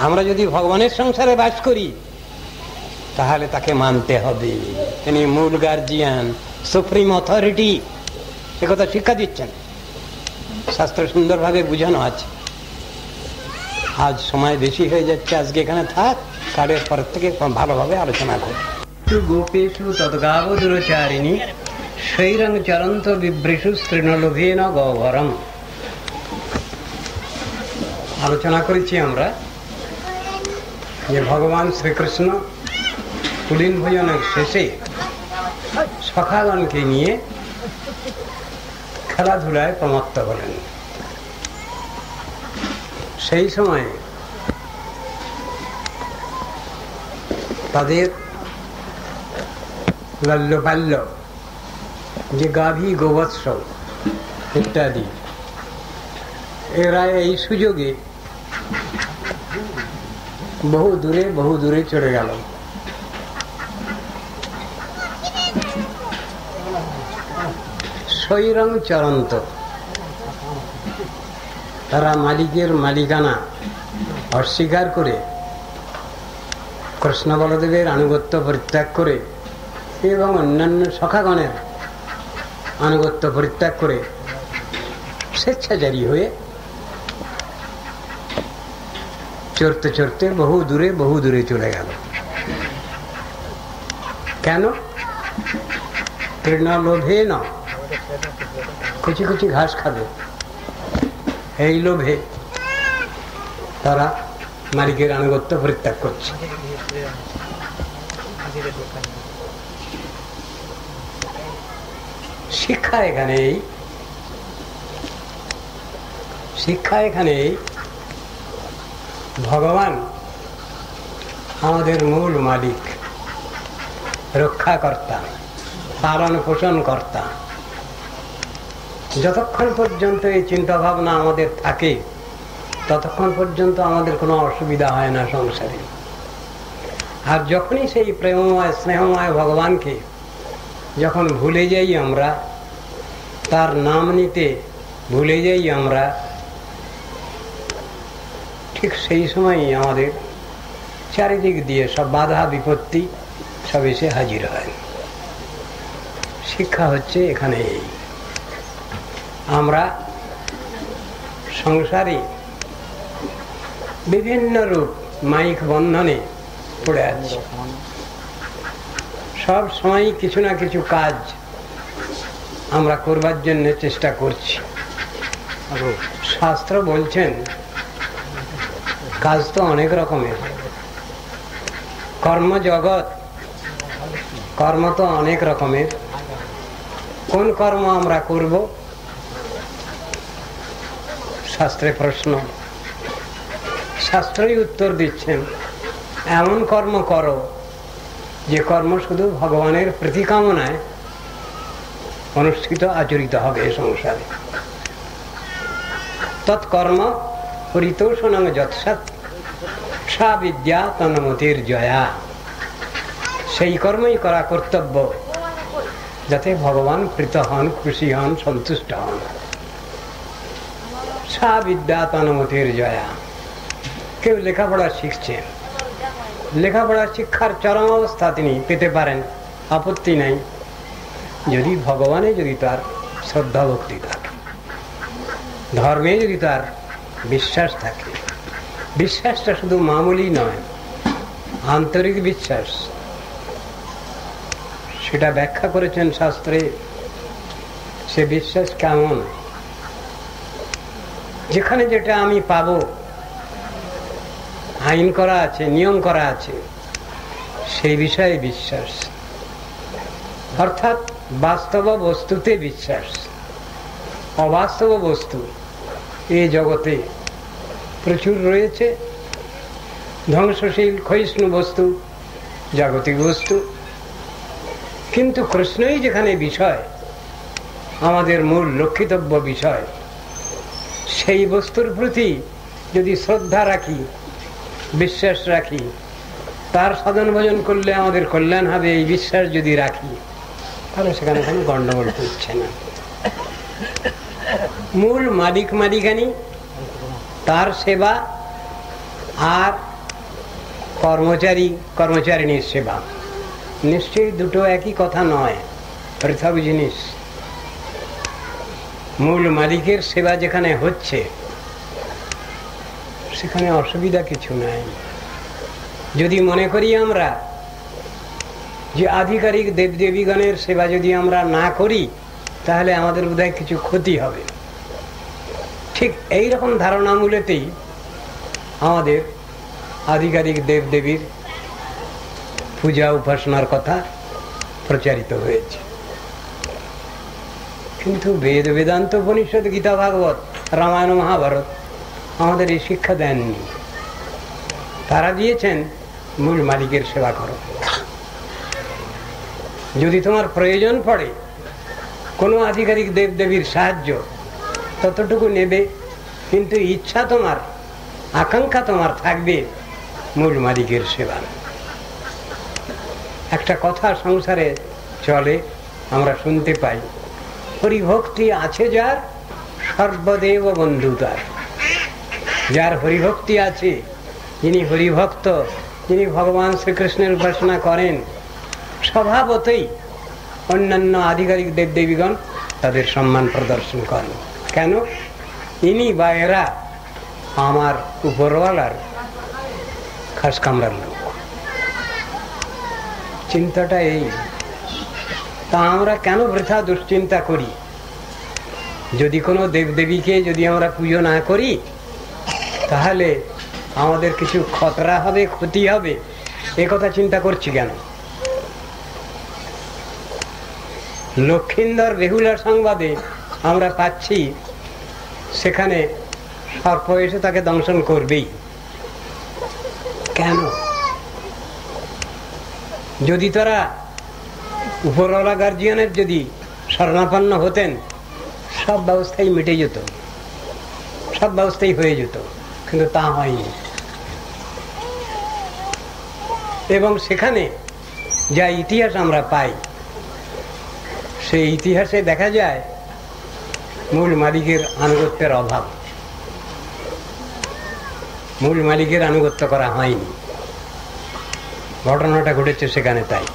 আমরা যদি ভগবানের সংসারে বাস করি, তাহলে তাকে মানতে হবে, তিনি মূল গার্জিয়ান, সুপ্রিম অথরিটি, সে কথা শিক্ষা দিচ্ছেন। শাস্ত্র সুন্দরভাবে বুঝানো আছে। আজ সময় বেশি হয়ে যাচ্ছে, আজকে এখানে থাক, কালের পর থেকে ভালোভাবে আলোচনা করি। গোপেশু তদ্গাবদুরচারিণী শৈরং চরন্ত বিভৃষু তৃণলোভেন গহ্বরম। আলোচনা করেছি আমরা যে ভগবান শ্রীকৃষ্ণ কুলীন ভোজনের শেষে সখাগণকে নিয়ে খেলাধুলায় প্রমত্ত হলেন। সেই সময় তাদের লাল্যপাল্য, যে গাভী গোবৎস ইত্যাদি, এরা এই সুযোগে বহু দূরে চলে গেল। শৈরং চরন্ত, তারা মালিকের মালিকানা অস্বীকার করে, কৃষ্ণ বলদেবের আনুগত্য পরিত্যাগ করে এবং অন্যান্য সখাগণের আনুগত্য পরিত্যাগ করে স্বেচ্ছাচারী হয়ে চড়তে চড়তে বহু দূরে চলে গেল। কেন? তৃণলোভে ন, কুচি কুচি ঘাস খাবে, এই লোভে তারা মালিকের আনুগত্য পরিত্যাগ করছে। শিক্ষা এখানেই, শিক্ষা এখানেই ভগবান আমাদের মূল মালিক, রক্ষাকর্তা, পালন পোষণ কর্তা। যতক্ষণ পর্যন্ত এই চিন্তা ভাবনা আমাদের থাকে ততক্ষণ পর্যন্ত আমাদের কোনো অসুবিধা হয় না সংসারে। আর যখনই সেই প্রেমময় স্নেহময় ভগবানকে যখন ভুলে যাই আমরা, তার নাম নিতে ভুলে যাই আমরা, ঠিক সেই সময়ই আমাদের চারিদিক দিয়ে সব বাধা বিপত্তি সব এসে হাজির হয়। শিক্ষা হচ্ছে এখানে এই, আমরা সংসারে বিভিন্ন রূপ মাইক বন্ধনে পড়ে আছি। সব সময় কিছু না কিছু কাজ আমরা করবার জন্য চেষ্টা করছি। শাস্ত্র বলছেন কাজ তো অনেক রকমের, কর্মজগৎ, কর্ম তো অনেক রকমের। কোন কর্ম আমরা করব? শাস্ত্রে প্রশ্ন, শাস্ত্রই উত্তর দিচ্ছেন এমন কর্ম করো যে কর্ম শুধু ভগবানের প্রতিকামনায় অনুষ্ঠিত আচরিত হবে সংসারে। তৎকর্ম পরিতোষণং যৎসৎ সা বিদ্যা তন্মতির জয়া। সেই কর্মই করা কর্তব্য যাতে ভগবান প্রীত হন, খুশি হন, সন্তুষ্ট হন। সা বিদ্যা তন্মতির জয়া। কেউ লেখাপড়া শিখছেন, লেখাপড়ার শিক্ষার চরম অবস্থা তিনি পেতে পারেন, আপত্তি নাই, যদি ভগবানে যদি তার শ্রদ্ধা ভক্তি থাকে, ধর্মে যদি তার বিশ্বাস থাকে। বিশ্বাসটা শুধু মামুলি নয়, আন্তরিক বিশ্বাস। সেটা ব্যাখ্যা করেছেন শাস্ত্রে। সে বিশ্বাস কেমন? যেখানে যেটা আমি পাবো, আইন করা আছে, নিয়ম করা আছে, সেই বিষয়ে বিশ্বাস, অর্থাৎ বাস্তব বস্তুতে বিশ্বাস। অবাস্তব বস্তু এই জগতে প্রচুর রয়েছে, ধ্বংসশীল ক্ষয়িষ্ণু বস্তু, জাগতিক বস্তু। কিন্তু কৃষ্ণই যেখানে বিষয়, আমাদের মূল লক্ষিতব্য বিষয়, সেই বস্তুর প্রতি যদি শ্রদ্ধা রাখি, বিশ্বাস রাখি, তার সাধন ভজন করলে আমাদের কল্যাণ হবে, এই বিশ্বাস যদি রাখি, তাহলে সেখানে কোনো গন্ডগোল হচ্ছে না। মূল মালিক মালিকানি, তার সেবা, আর কর্মচারী কর্মচারিণীর সেবা, নিশ্চয়ই দুটো একই কথা নয়, পৃথক জিনিস। মূল মালিকের সেবা যেখানে হচ্ছে সেখানে অসুবিধা কিছু নাই। যদি মনে করি আমরা যে আধিকারিক দেবদেবীগণের সেবা যদি আমরা না করি তাহলে আমাদের বোধহয় কিছু ক্ষতি হবে, ঠিক এই রকম ধারণা মূলেতেই আমাদের আধিকারিক দেবদেবীর পূজা উপাসনার কথা প্রচারিত হয়েছে। কিন্তু বেদ, বেদান্ত, উপনিষদ, গীতা, ভাগবত, রামায়ণ, মহাভারত আমাদের এই শিক্ষা দেননি। তারা দিয়েছেন মূল মালিকের সেবা করো। যদি তোমার প্রয়োজন পড়ে কোনো আধিকারিক দেবদেবীর সাহায্য, ততটুকু নেবে, কিন্তু ইচ্ছা তোমার, আকাঙ্ক্ষা তোমার থাকবে মূল মালিকের সেবা। একটা কথা সংসারে চলে, আমরা শুনতে পাই, হরিভক্তি আছে যার সর্বদেব বন্ধু তার। যার হরিভক্তি আছে, যিনি হরিভক্ত, যিনি ভগবান শ্রীকৃষ্ণের উপাসনা করেন, স্বভাবতই অন্যান্য আধিকারিক দেবদেবীগণ তাদের সম্মান প্রদর্শন করেন। কেন? ইনি বা এরা আমার উপরওয়ালার খাস কামরার লোক। চিন্তাটা এই। তা আমরা কেন বৃথা দুশ্চিন্তা করি? যদি কোনো দেবদেবীকে যদি আমরা পুজো না করি তাহলে আমাদের কিছু খতরা হবে, ক্ষতি হবে, এ কথা চিন্তা করছি কেন? লক্ষিন্দর বেহুলার সংবাদে আমরা পাচ্ছি সেখানে সর্প এসে তাকে দংশন করবেই। কেন? যদি তারা উপরওয়ালা গার্জিয়ানের যদি শরণাপন্ন হতেন, সব ব্যবস্থাই মিটে যেত, সব ব্যবস্থাই হয়ে যেত, কিন্তু তা হয়নি। এবং সেখানে যা ইতিহাস আমরা পাই, সেই ইতিহাসে দেখা যায় মূল মালিকের আনুগত্যের অভাব, মূল মালিকের আনুগত্য করা হয়নি। ঘটনাটা ঘটেছে সেখানে তাই।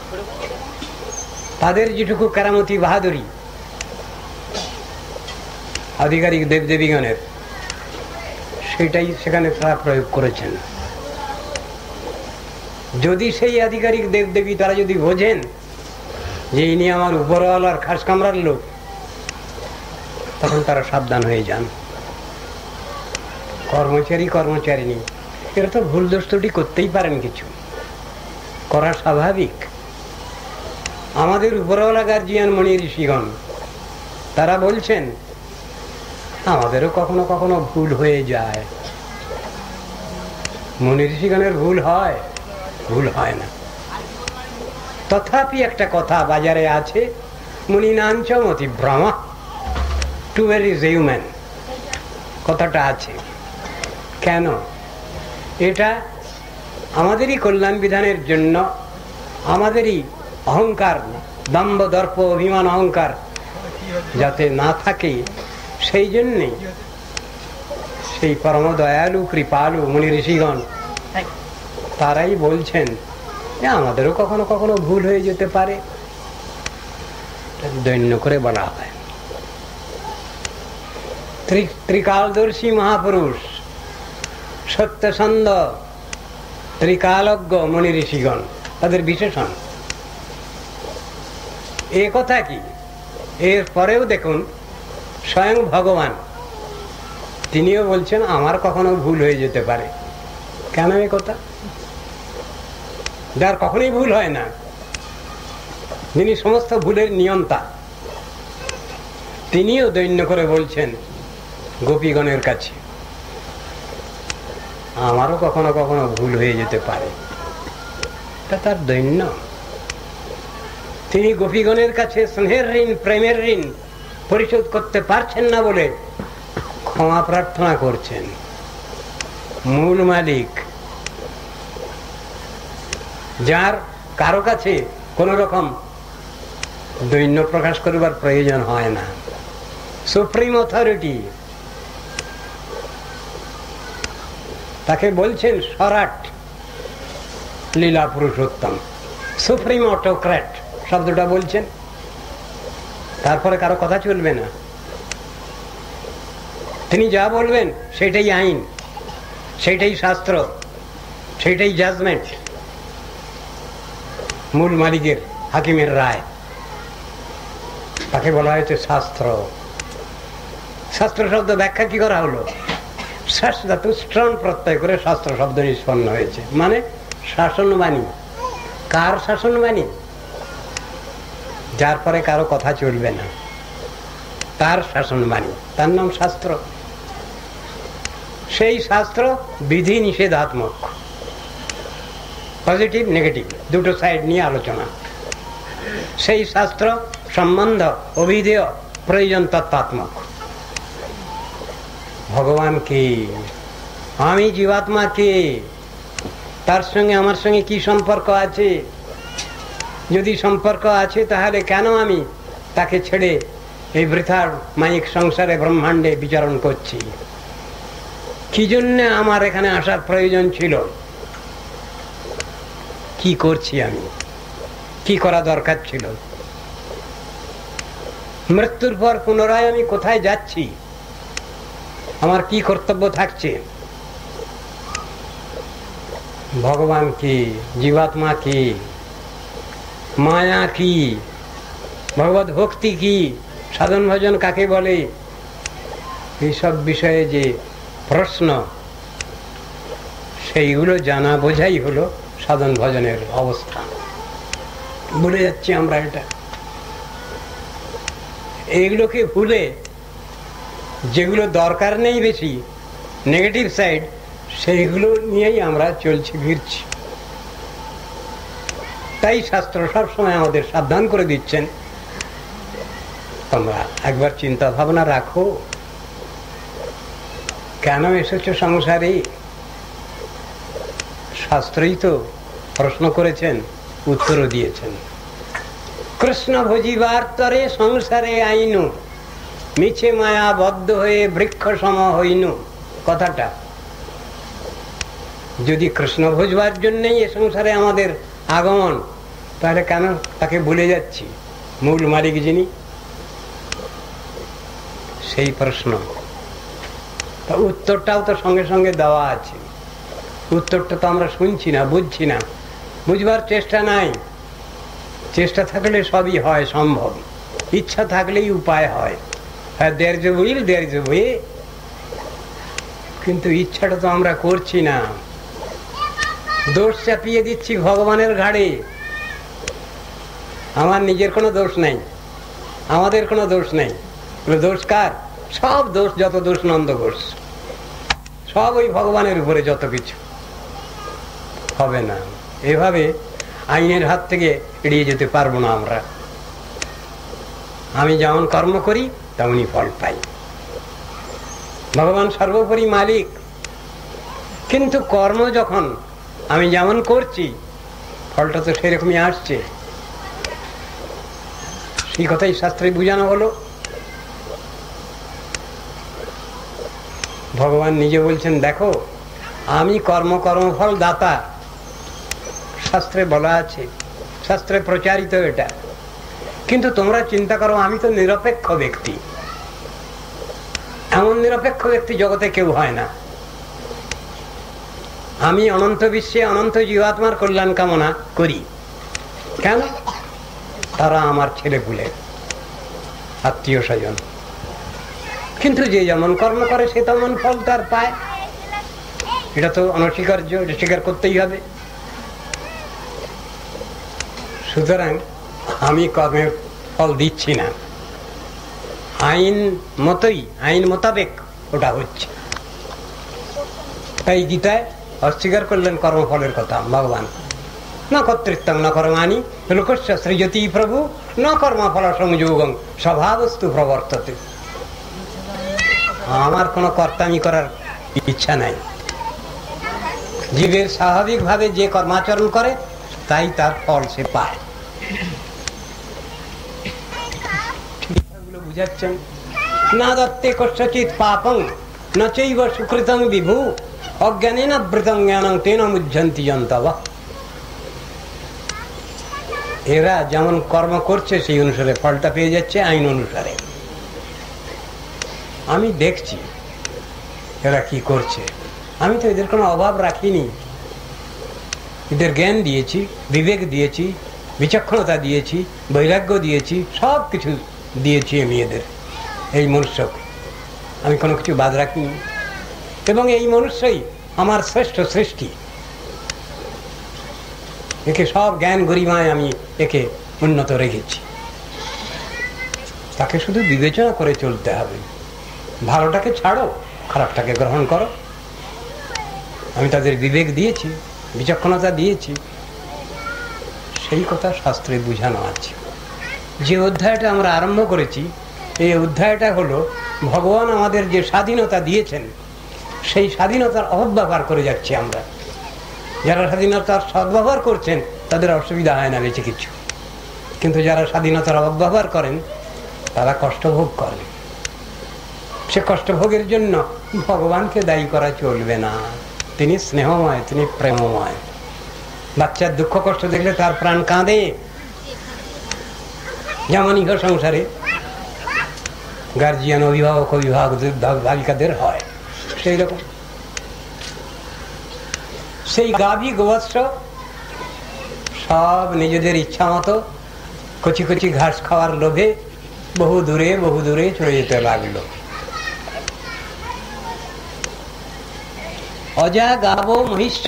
তাদের যেটুকু কেরামতি বাহাদুরি আধিকারিক দেবদেবীগণের, সেটাই সেখানে তারা প্রয়োগ করেছেন। যদি সেই আধিকারিক দেবদেবী তারা যদি বোঝেন যে ইনি আমার উপরওয়ালার খাস কামরার লোক, তখন তারা সাবধান হয়ে যান। কর্মচারী কর্মচারিণী এরা তো ভুল দোষ ত্রুটি করতেই পারেন, কিছু করা স্বাভাবিক। আমাদের উপরওয়ালা গার্জিয়ান মণি ঋষিগণ তারা বলছেন আমাদেরও কখনো কখনো ভুল হয়ে যায়। মণি ঋষিগণের ভুল হয়? ভুল হয় না। তথাপি একটা কথা বাজারে আছে, মুনিনাঞ্চ মতি ভ্রমা টু ভেরি হিউম্যান, কথাটা আছে। কেন? এটা আমাদেরই কল্যাণ বিধানের জন্য, আমাদেরই অহংকার, দম্ভ দর্প অভিমান অহংকার যাতে না থাকে, সেই জন্যে সেই পরম দয়ালু কৃপালু মুনি ঋষিগণ তারাই বলছেন যে আমাদেরও কখনো কখনো ভুল হয়ে যেতে পারে, দৈন্য করে বলা হয়। ত্রিকালদর্শী মহাপুরুষ, সত্যসন্ধ, ত্রিকালজ্ঞ মুনি ঋষিগণ তাদের বিশেষণ। এ কথা কি? এর পরেও দেখুন স্বয়ং ভগবান তিনিও বলছেন আমার কখনো ভুল হয়ে যেতে পারে। কেন এ কথা? যার কখনোই ভুল হয় না, যিনি সমস্ত ভুলের নিয়ন্তা, তিনিও দৈন্য করে বলছেন গোপীগণের কাছে আমারও কখনো কখনো ভুল হয়ে যেতে পারে। এটা তার দৈন্য। তিনি গোপীগণের কাছে স্নেহের ঋণ, প্রেমের ঋণ পরিশোধ করতে পারছেন না বলে ক্ষমা প্রার্থনা করছেন। মূল মালিক, যার কারো কাছে কোন রকম দৈন্য প্রকাশ করবার প্রয়োজন হয় না, সুপ্রিম অথরিটি, তাকে বলছেন সরাট লীলা পুরুষোত্তম, সুপ্রিম অটোক্র্যাট শব্দটা বলছেন। তারপরে কারো কথা চলবে না, তিনি যা বলবেন সেটাই আইন, সেটাই শাস্ত্র, সেটাই জাজমেন্ট, মূল মালিকের হাকিমের রায়। তাকে বলা হয়েছে শাস্ত্র। শাস্ত্র শব্দ ব্যাখ্যা কি করা হলো? শাস্ত্র স্ট্রং প্রত্যয় করে শাস্ত্র শব্দ নিষ্পন্ন হয়েছে, মানে শাসনবাণী। কার শাসনবাণী? যার পরে কারো কথা চলবে না, তার শাসনবাণী, তার নাম শাস্ত্র। সেই শাস্ত্র বিধি নিষেধাত্মক, পজিটিভ নেগেটিভ দুটো সাইড নিয়ে আলোচনা। সেই শাস্ত্র সম্বন্ধ, অভিধেয়, প্রয়োজন তত্ত্বাত্মক। ভগবান কে? আমি জীবাত্মা কে? তার সঙ্গে আমার সঙ্গে কি সম্পর্ক আছে? যদি সম্পর্ক আছে তাহলে কেন আমি তাকে ছেড়ে এই বৃথার মাইক সংসারে ব্রহ্মাণ্ডে বিচরণ করছি? কি জন্য আমার এখানে আসার প্রয়োজন ছিল? কি করছি আমি? কি করা দরকার ছিল? মৃত্যুর পর পুনরায় আমি কোথায় যাচ্ছি? আমার কি কর্তব্য থাকছে? ভগবান কি? জীবাত্মা কি? মায়া কি? ভগবত ভক্তি কি? সাধন ভজন কাকে বলে? এইসব বিষয়ে যে প্রশ্ন, সেইগুলো জানা বোঝাই হলো সাধন ভজনের অবস্থা। ভুলে যাচ্ছি আমরা এটা। এইগুলোকে ভুলে যেগুলো দরকার নেই বেশি, নেগেটিভ সাইড, সেইগুলো নিয়েই আমরা চলছি ফিরছি। তাই শাস্ত্র সবসময় আমাদের সাবধান করে দিচ্ছেন, তোমরা একবার চিন্তা ভাবনা রাখো, কেন এসেছো সংসারে। শাস্ত্রই তো প্রশ্ন করেছেন, উত্তরও দিয়েছেন। কৃষ্ণ ভজিবার তরে সংসারে আইনু, মিছে মায়া বদ্ধ হয়ে বৃক্ষ সম হইনু। কথাটা যদি কৃষ্ণ ভজবার জন্যই এ সংসারে আমাদের আগমন, তাহলে কেন তাকে ভুলে যাচ্ছি, মূল মালিক যিনি? সেই প্রশ্ন, তা উত্তরটাও তো সঙ্গে সঙ্গে দেওয়া আছে। উত্তরটা তো আমরা শুনছি না, বুঝছি না, বুঝবার চেষ্টা নাই। চেষ্টা থাকলে সবই হয় সম্ভব, ইচ্ছা থাকলেই উপায় হয়। There is a will, there is a way. কিন্তু ইচ্ছাটা তো আমরা করছি না, দোষ চাপিয়ে দিচ্ছি ভগবানের ঘাড়ে। আমার নিজের কোনো দোষ নাই, আমাদের কোনো দোষ নেই। দোষ কার? সব দোষ, যত দোষ নন্দ ঘোষ, সব ওই ভগবানের উপরে। যত কিছু হবে না, এভাবে আইনের হাত থেকে এড়িয়ে যেতে পারবো না আমরা। আমি যেমন কর্ম করি তেমনই ফল পাই। ভগবান সর্বোপরি মালিক, কিন্তু কর্ম যখন আমি যেমন করছি, ফলটা তো সেরকমই আসছে। সেই কথাই শাস্ত্রে বুঝানো হলো। ভগবান নিজে বলছেন, দেখো আমি কর্মফল দাতা, শাস্ত্রে বলা আছে, শাস্ত্রে প্রচারিত এটা। কিন্তু তোমরা চিন্তা করো, আমি তো নিরপেক্ষ ব্যক্তি। এমন নিরপেক্ষ ব্যক্তি জগতে কেউ হয় না। আমি অনন্ত বিশ্বে অনন্ত জীবাত্মার কল্যাণ কামনা করি। কেন? তারা আমার ছেলেপুলে, আত্মীয় স্বজন। কিন্তু যে যেমন কর্ম করে সে তেমন ফল তার পায়। এটা তো অনস্বীকার্য, এটা স্বীকার করতেই হবে। সুতরাং আমি কর্মের ফল দিচ্ছি না, আইন মতই, আইন মোতাবেক ওটা হচ্ছে। তাই গীতায় অস্বীকার করলেন কর্মফলের কথা ভগবান। না কর্তৃত্বং না কর্মাণি লোকস্য সৃজতি প্রভু ন কর্মফল সংযোগং স্বভাবস্তু প্রবর্ততে। আমার কোনো কর্তামি করার ইচ্ছা নাই। জীবের স্বাভাবিকভাবে যে কর্মাচরণ করে তাই তার ফল সে পায়। বুঝাচ্ছেন, না দত্তে কস্যচিৎ পাপং ন চৈব সুকৃতং বিভু অজ্ঞানেন বৃতং জ্ঞানং তেন মুহ্যন্তি যন্তব। এরা যেমন কর্ম করছে সেই অনুসারে ফলটা পেয়ে যাচ্ছে, আইন অনুসারে। আমি দেখছি এরা কি করছে। আমি তো এদের কোনো অভাব রাখিনি। এদের জ্ঞান দিয়েছি, বিবেক দিয়েছি, বিচক্ষণতা দিয়েছি, বৈরাগ্য দিয়েছি, সব কিছু দিয়েছি আমি এদের, এই মনুষ্যকে। আমি কোনো কিছু বাদ রাখিনি। এবং এই মনুষ্যই আমার শ্রেষ্ঠ সৃষ্টি। একে সব জ্ঞান গরিমায় আমি একে উন্নত রেখেছি। তাকে শুধু বিবেচনা করে চলতে হবে। ভালোটাকে ছাড়ো, খারাপটাকে গ্রহণ করো। আমি তাদের বিবেক দিয়েছি, বিচক্ষণতা দিয়েছি, সেই কথা শাস্ত্রে বুঝানো আছে। যে অধ্যায়টা আমরা আরম্ভ করেছি, এই অধ্যায়টা হলো ভগবান আমাদের যে স্বাধীনতা দিয়েছেন, সেই স্বাধীনতার অপব্যবহার করে যাচ্ছি আমরা। যারা স্বাধীনতার সদ্ব্যবহার করছেন তাদের অসুবিধা হয় না বেশি কিছু, কিন্তু যারা স্বাধীনতার অপব্যবহার করেন তারা কষ্ট ভোগ করেন। সে কষ্ট ভোগের জন্য ভগবানকে দায়ী করা চলবে না। তিনি স্নেহময়, তিনি প্রেমময়। বাচ্চার দুঃখ কষ্ট দেখলে তার প্রাণ কাঁদে, যেমন ইহ সংসারে গার্জিয়ান, অভিভাবক, অভিভাবিকাদের হয় সেই রকম। সেই গাভী গোবৎস সব নিজেদের ইচ্ছা মতো কচি কচি ঘাস খাওয়ার লোভে বহু দূরে চলে যেতে লাগলো। অজা গাব মহিষ্য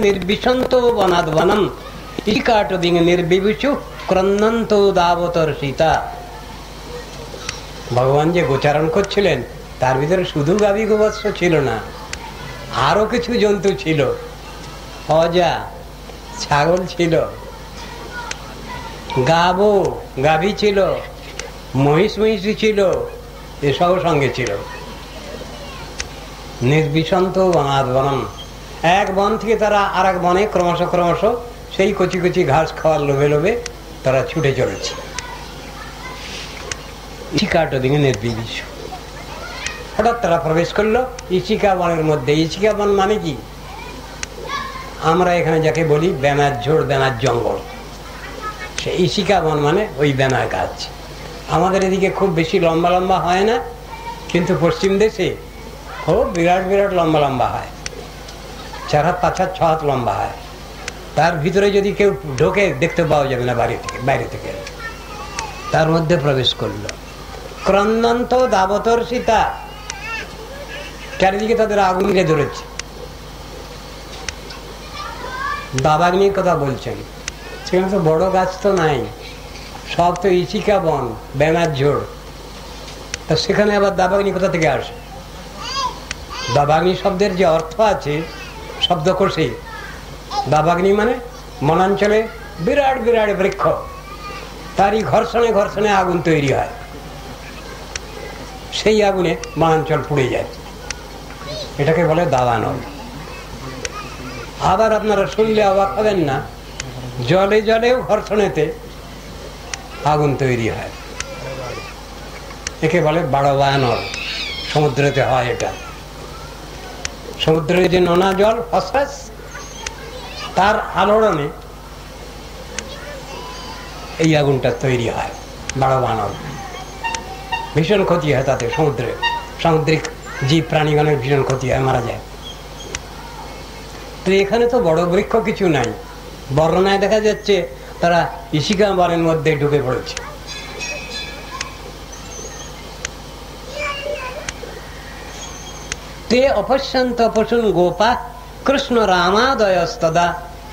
নির্বিশন্ত বনাদ বনম ইকাট দিং নির্বিবিচু ক্রন্দন্ত দাবতর সীতা। ভগবান যে গোচারণ করছিলেন তার ভিতরে শুধু গাভী গোবৎস ছিল না, আরো কিছু জন্তু ছিল। অজা, ছাগল ছিল, গাভী ছিল, মহিষী ছিল, এসব সঙ্গে ছিল। নির্বিশন্ত বনাদ বনম, এক বন থেকে তারা আর এক বনে ক্রমশ সেই কচি কচি ঘাস খাওয়ার লোভে লোভে তারা ছুটে চলেছে। ইচিকাটো দিকে নির্বিষ হঠাৎ তারা প্রবেশ করলো ইচিকা বনের মধ্যে। ইচিকা বন মানে কি? আমরা এখানে যাকে বলি বেনার ঝোড়, বেনার জঙ্গল, সে ইচিকা বন মানে ওই বেনার গাছ। আমাদের এদিকে খুব বেশি লম্বা লম্বা হয় না, কিন্তু পশ্চিম দেশে খুব বিরাট বিরাট লম্বা লম্বা হয়, 4 হাত 5 হাত 6 হাত লম্বা হয়। তার ভিতরে যদি কেউ ঢোকে দেখতে পাওয়া যাবে না বাইরে থেকে। তার মধ্যে প্রবেশ করলো। ক্রন্দন্ত দাবতর সীতা, চারিদিকে তাদের আগুনে ধরেছে। দাবাগ্নির কথা বলছেন, সেখানে তো বড় গাছ তো নাই, সব তো ইচিকা বন, বেনার ঝোড়। তা সেখানে আবার দাবাগ্নি কোথা থেকে আসে? দাবাগ্নি শব্দের যে অর্থ আছে শব্দকোষে, দাবাগ্নি মানে বনাঞ্চলে বিরাট বিরাট বৃক্ষ, তারই ঘর্ষণে আগুন তৈরি হয়, সেই আগুনে বনাঞ্চল পুড়ে যায়, এটাকে বলে দাবানল। আবার আপনারা শুনলে অবাক হবেন না, জলেও ঘর্ষণেতে আগুন তৈরি হয়, একে বলে বাড়বানল। সমুদ্রেতে হয় এটা। সমুদ্রের যে নোনা জল ফসফরাস, তার আলোড়নে এই আগুনটা তৈরি হয়, বাড়বানল। ভীষণ ক্ষতি হয় তাতে, সামুদ্রিক জীব প্রাণীগণের ভীষণ ক্ষতি হয়, মারা যায়। তো এখানে তো বড় বৃক্ষ কিছু নাই, বর্ণনায় দেখা যাচ্ছে তারা ইশিকা বনের মধ্যে ঢুকে পড়েছে। তে অপশ্যন্ত পশুন গোপা কৃষ্ণ রামাদয়স্তদা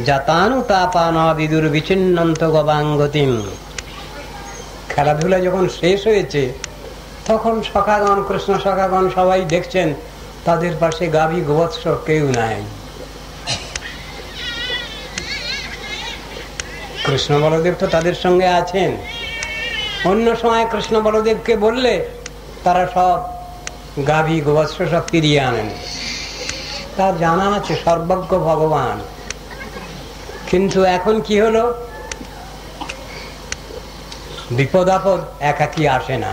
জাতানুতাপানা বিদুর বিচ্ছিন্নন্ত গবাঙ্গতিম। খেলাধুলা যখন শেষ হয়েছে তখন সখাগণ, কৃষ্ণ সখাগণ সবাই দেখছেন তাদের পাশে গাভী গোবৎস কেউ নাই। কৃষ্ণ বলদেব তো তাদের সঙ্গে আছেন। অন্য সময় কৃষ্ণ বলদেবকে বললে তারা সব গাভী গোবৎস সব ফিরিয়ে আনেন, তার জানা আছে সর্বজ্ঞ ভগবান। কিন্তু এখন কি হলো, বিপদ আপদ একাকি আসে না,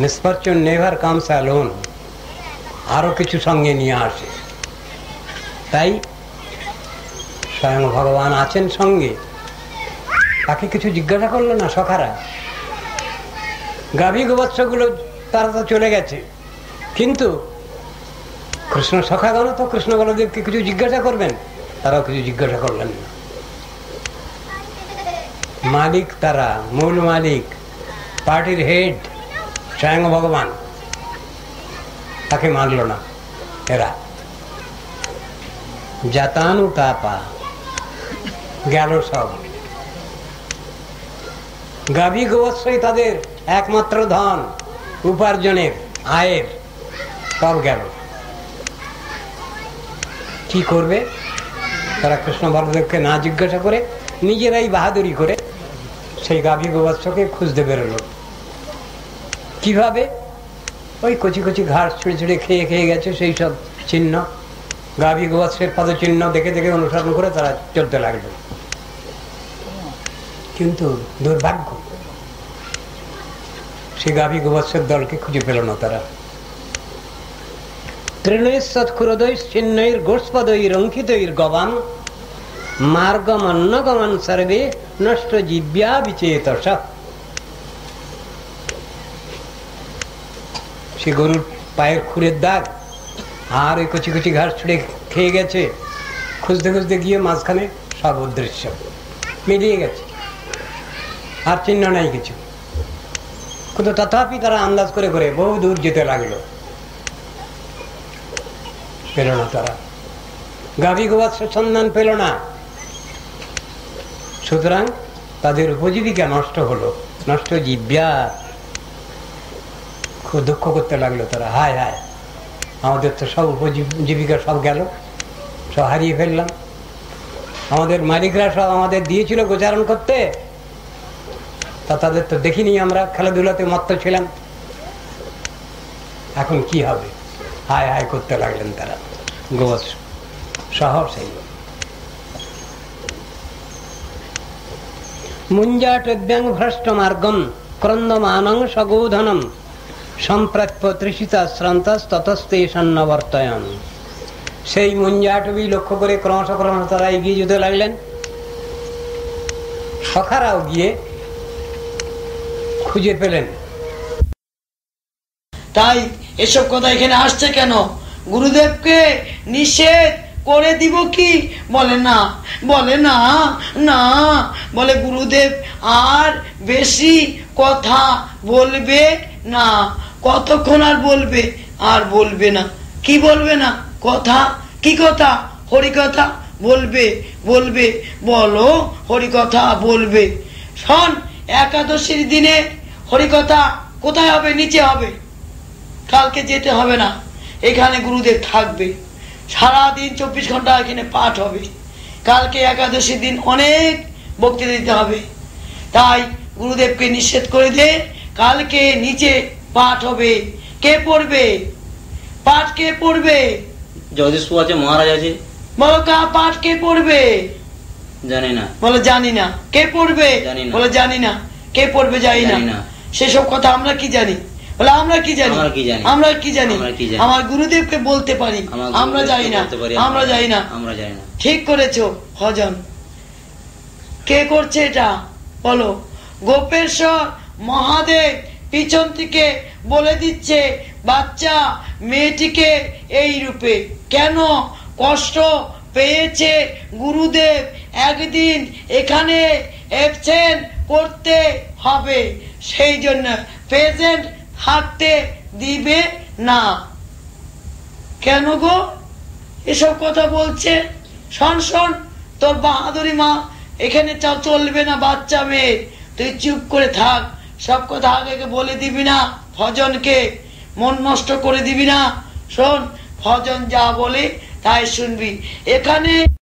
মিসফরচুন নেভার কামস অ্যালোন, আরো কিছু সঙ্গে নিয়ে আসে। তাই স্বয়ং ভগবান আছেন সঙ্গে, তাকে কিছু জিজ্ঞাসা করলো না সখারা। গাভী গোবৎসগুলো তারা তো চলে গেছে, কিন্তু কৃষ্ণ সখাগণ তো কৃষ্ণ বলদেবকে কিছু জিজ্ঞাসা করবেন, তারাও কিছু জিজ্ঞাসা করলেন না। মালিক তারা, মূল মালিক, পার্টির হেড স্বয়ং ভগবান, তাকে মানল না এরা। জাতানু তাপা গেল সব। গাভী গোবৎসই তাদের একমাত্র ধন, উপার্জনের, আয়ের, সব গেল। কি করবে তারা? কৃষ্ণ বলদেবকে না জিজ্ঞাসা করে নিজেরাই বাহাদুরি করে সেই গাভী গোবৎসকে খুঁজতে বেরোলো। কিভাবে? ওই কচি কচি ঘাস ছুঁড়ে খেয়ে গেছে সেই সব চিহ্ন, গাভী গোবৎসের পদচিহ্ন দেখে দেখে অনুসরণ করে তারা চলতে লাগলো। কিন্তু দুর্ভাগ্য, সেই গাভী গোবৎসের দলকে খুঁজে পেল না তারা। তৃণৈঃসৎক্ষুরদৈশ্চিহ্নৈর গোষ্পদৈরঙ্কিতৈর গবান মার্গমন্নগমন সর্বে নষ্ট জীব্যা বিচেতস। সে গরুর পায়ের খুরের দাগ আর ওই কচি কচি ঘাস ছুঁড়ে খেয়ে গেছে, খুঁজতে খুঁজতে গিয়ে মাঝখানে সব অদৃশ্য, মিলিয়ে গেছে, আর চিহ্ন নাই কিছু। কিন্তু তথাপি তারা আন্দাজ করে করে বহু দূর যেতে লাগলো, পেল না তারা, গাভী গোবৎসের সন্ধান পেল না। সুতরাং তাদের উপজীবিকা নষ্ট হলো, নষ্ট জীব্যা। খুব দুঃখ করতে লাগলো তারা, হায় হায় আমাদের তো সব উপজীবিকা সব গেল, সব হারিয়ে ফেললাম। আমাদের মালিকরা সব আমাদের দিয়েছিল গোচারণ করতে, তা তাদের তো দেখিনি, আমরা খেলাধুলাতে মত্ত ছিলাম, এখন কি হবে? হায় হায় করতে লাগলেন তারা। গোবৎস শহর সেই মুঞ্জাটব্যাং ভ্রষ্ট মার্গম ক্রন্দমানং সগোধনম সম্প্রাপ্য তৃষিতা শ্রান্তস্ততস্তে সন্নবর্তয়ন। সেই মুঞ্জাটবি লক্ষ্য করে ক্রমশ ক্রমশ তারা এগিয়ে যেতে লাগলেন। সখারাও গিয়ে খুঁজে পেলেন। তাই এসব কথা এখানে আসছে কেন? গুরুদেবকে নিষেধ করে দিব কি? বলে না, বলে না, না, বলে গুরুদেব আর বেশি কথা বলবে না। কতক্ষণ আর বলবে? আর বলবে না। কি বলবে না? কথা। কি কথা? হরিকথা বলবে, বলবে, বলো হরিকথা বলবে। শোন, একাদশীর দিনে হরিকথা কোথায় হবে? নিচে হবে। কালকে যেতে হবে না, এখানে গুরুদেব থাকবে সারাদিন, 24 ঘন্টা এখানে পাঠ হবে। কালকে একাদশীর দিন অনেক বক্তৃতা দিতে হবে। তাই গুরুদেবকে নিষেধ করে দে, কালকে নিচে পাঠ হবে। কে পড়বে পাঠ? কে পড়বে? জগদীশপুর আছে, মহারাজ আছে। বলো পাঠ কে পড়বে? জানি না। বলো জানি না। কে পড়বে? বলো জানি না। কে পড়বে? জানি না। সেসব কথা আমরা কি জানি? বলে আমরা কি জানি? আমরা কি জানি? আমার গুরুদেবকে বলতে পারি, আমরা জানি না, আমরা জানি না, আমরা জানি না। ঠিক করেছো ভজন। কে করছে এটা? বলো। গোপেশ্বর মহাদেব পিছন থেকে বলে দিচ্ছে বাচ্চা মেয়েটিকে এই রূপে। কেন? কষ্ট পেয়েছে গুরুদেব, একদিন এখানে এবসেন্ট করতে হবে, সেই জন্য প্রেজেন্ট থাকতে দিবে না। কেন গো এসব কথা বলছে? শোন শোন, তোর বাহাদুরি মা এখানে চলবে না, বাচ্চা মেয়ে, তুই চুপ করে থাক। সব কথা আগে বলে দিবি না, ভজনকে মন নষ্ট করে দিবি না। শোন, ভজন যা বলে তাই শুনবি। এখানে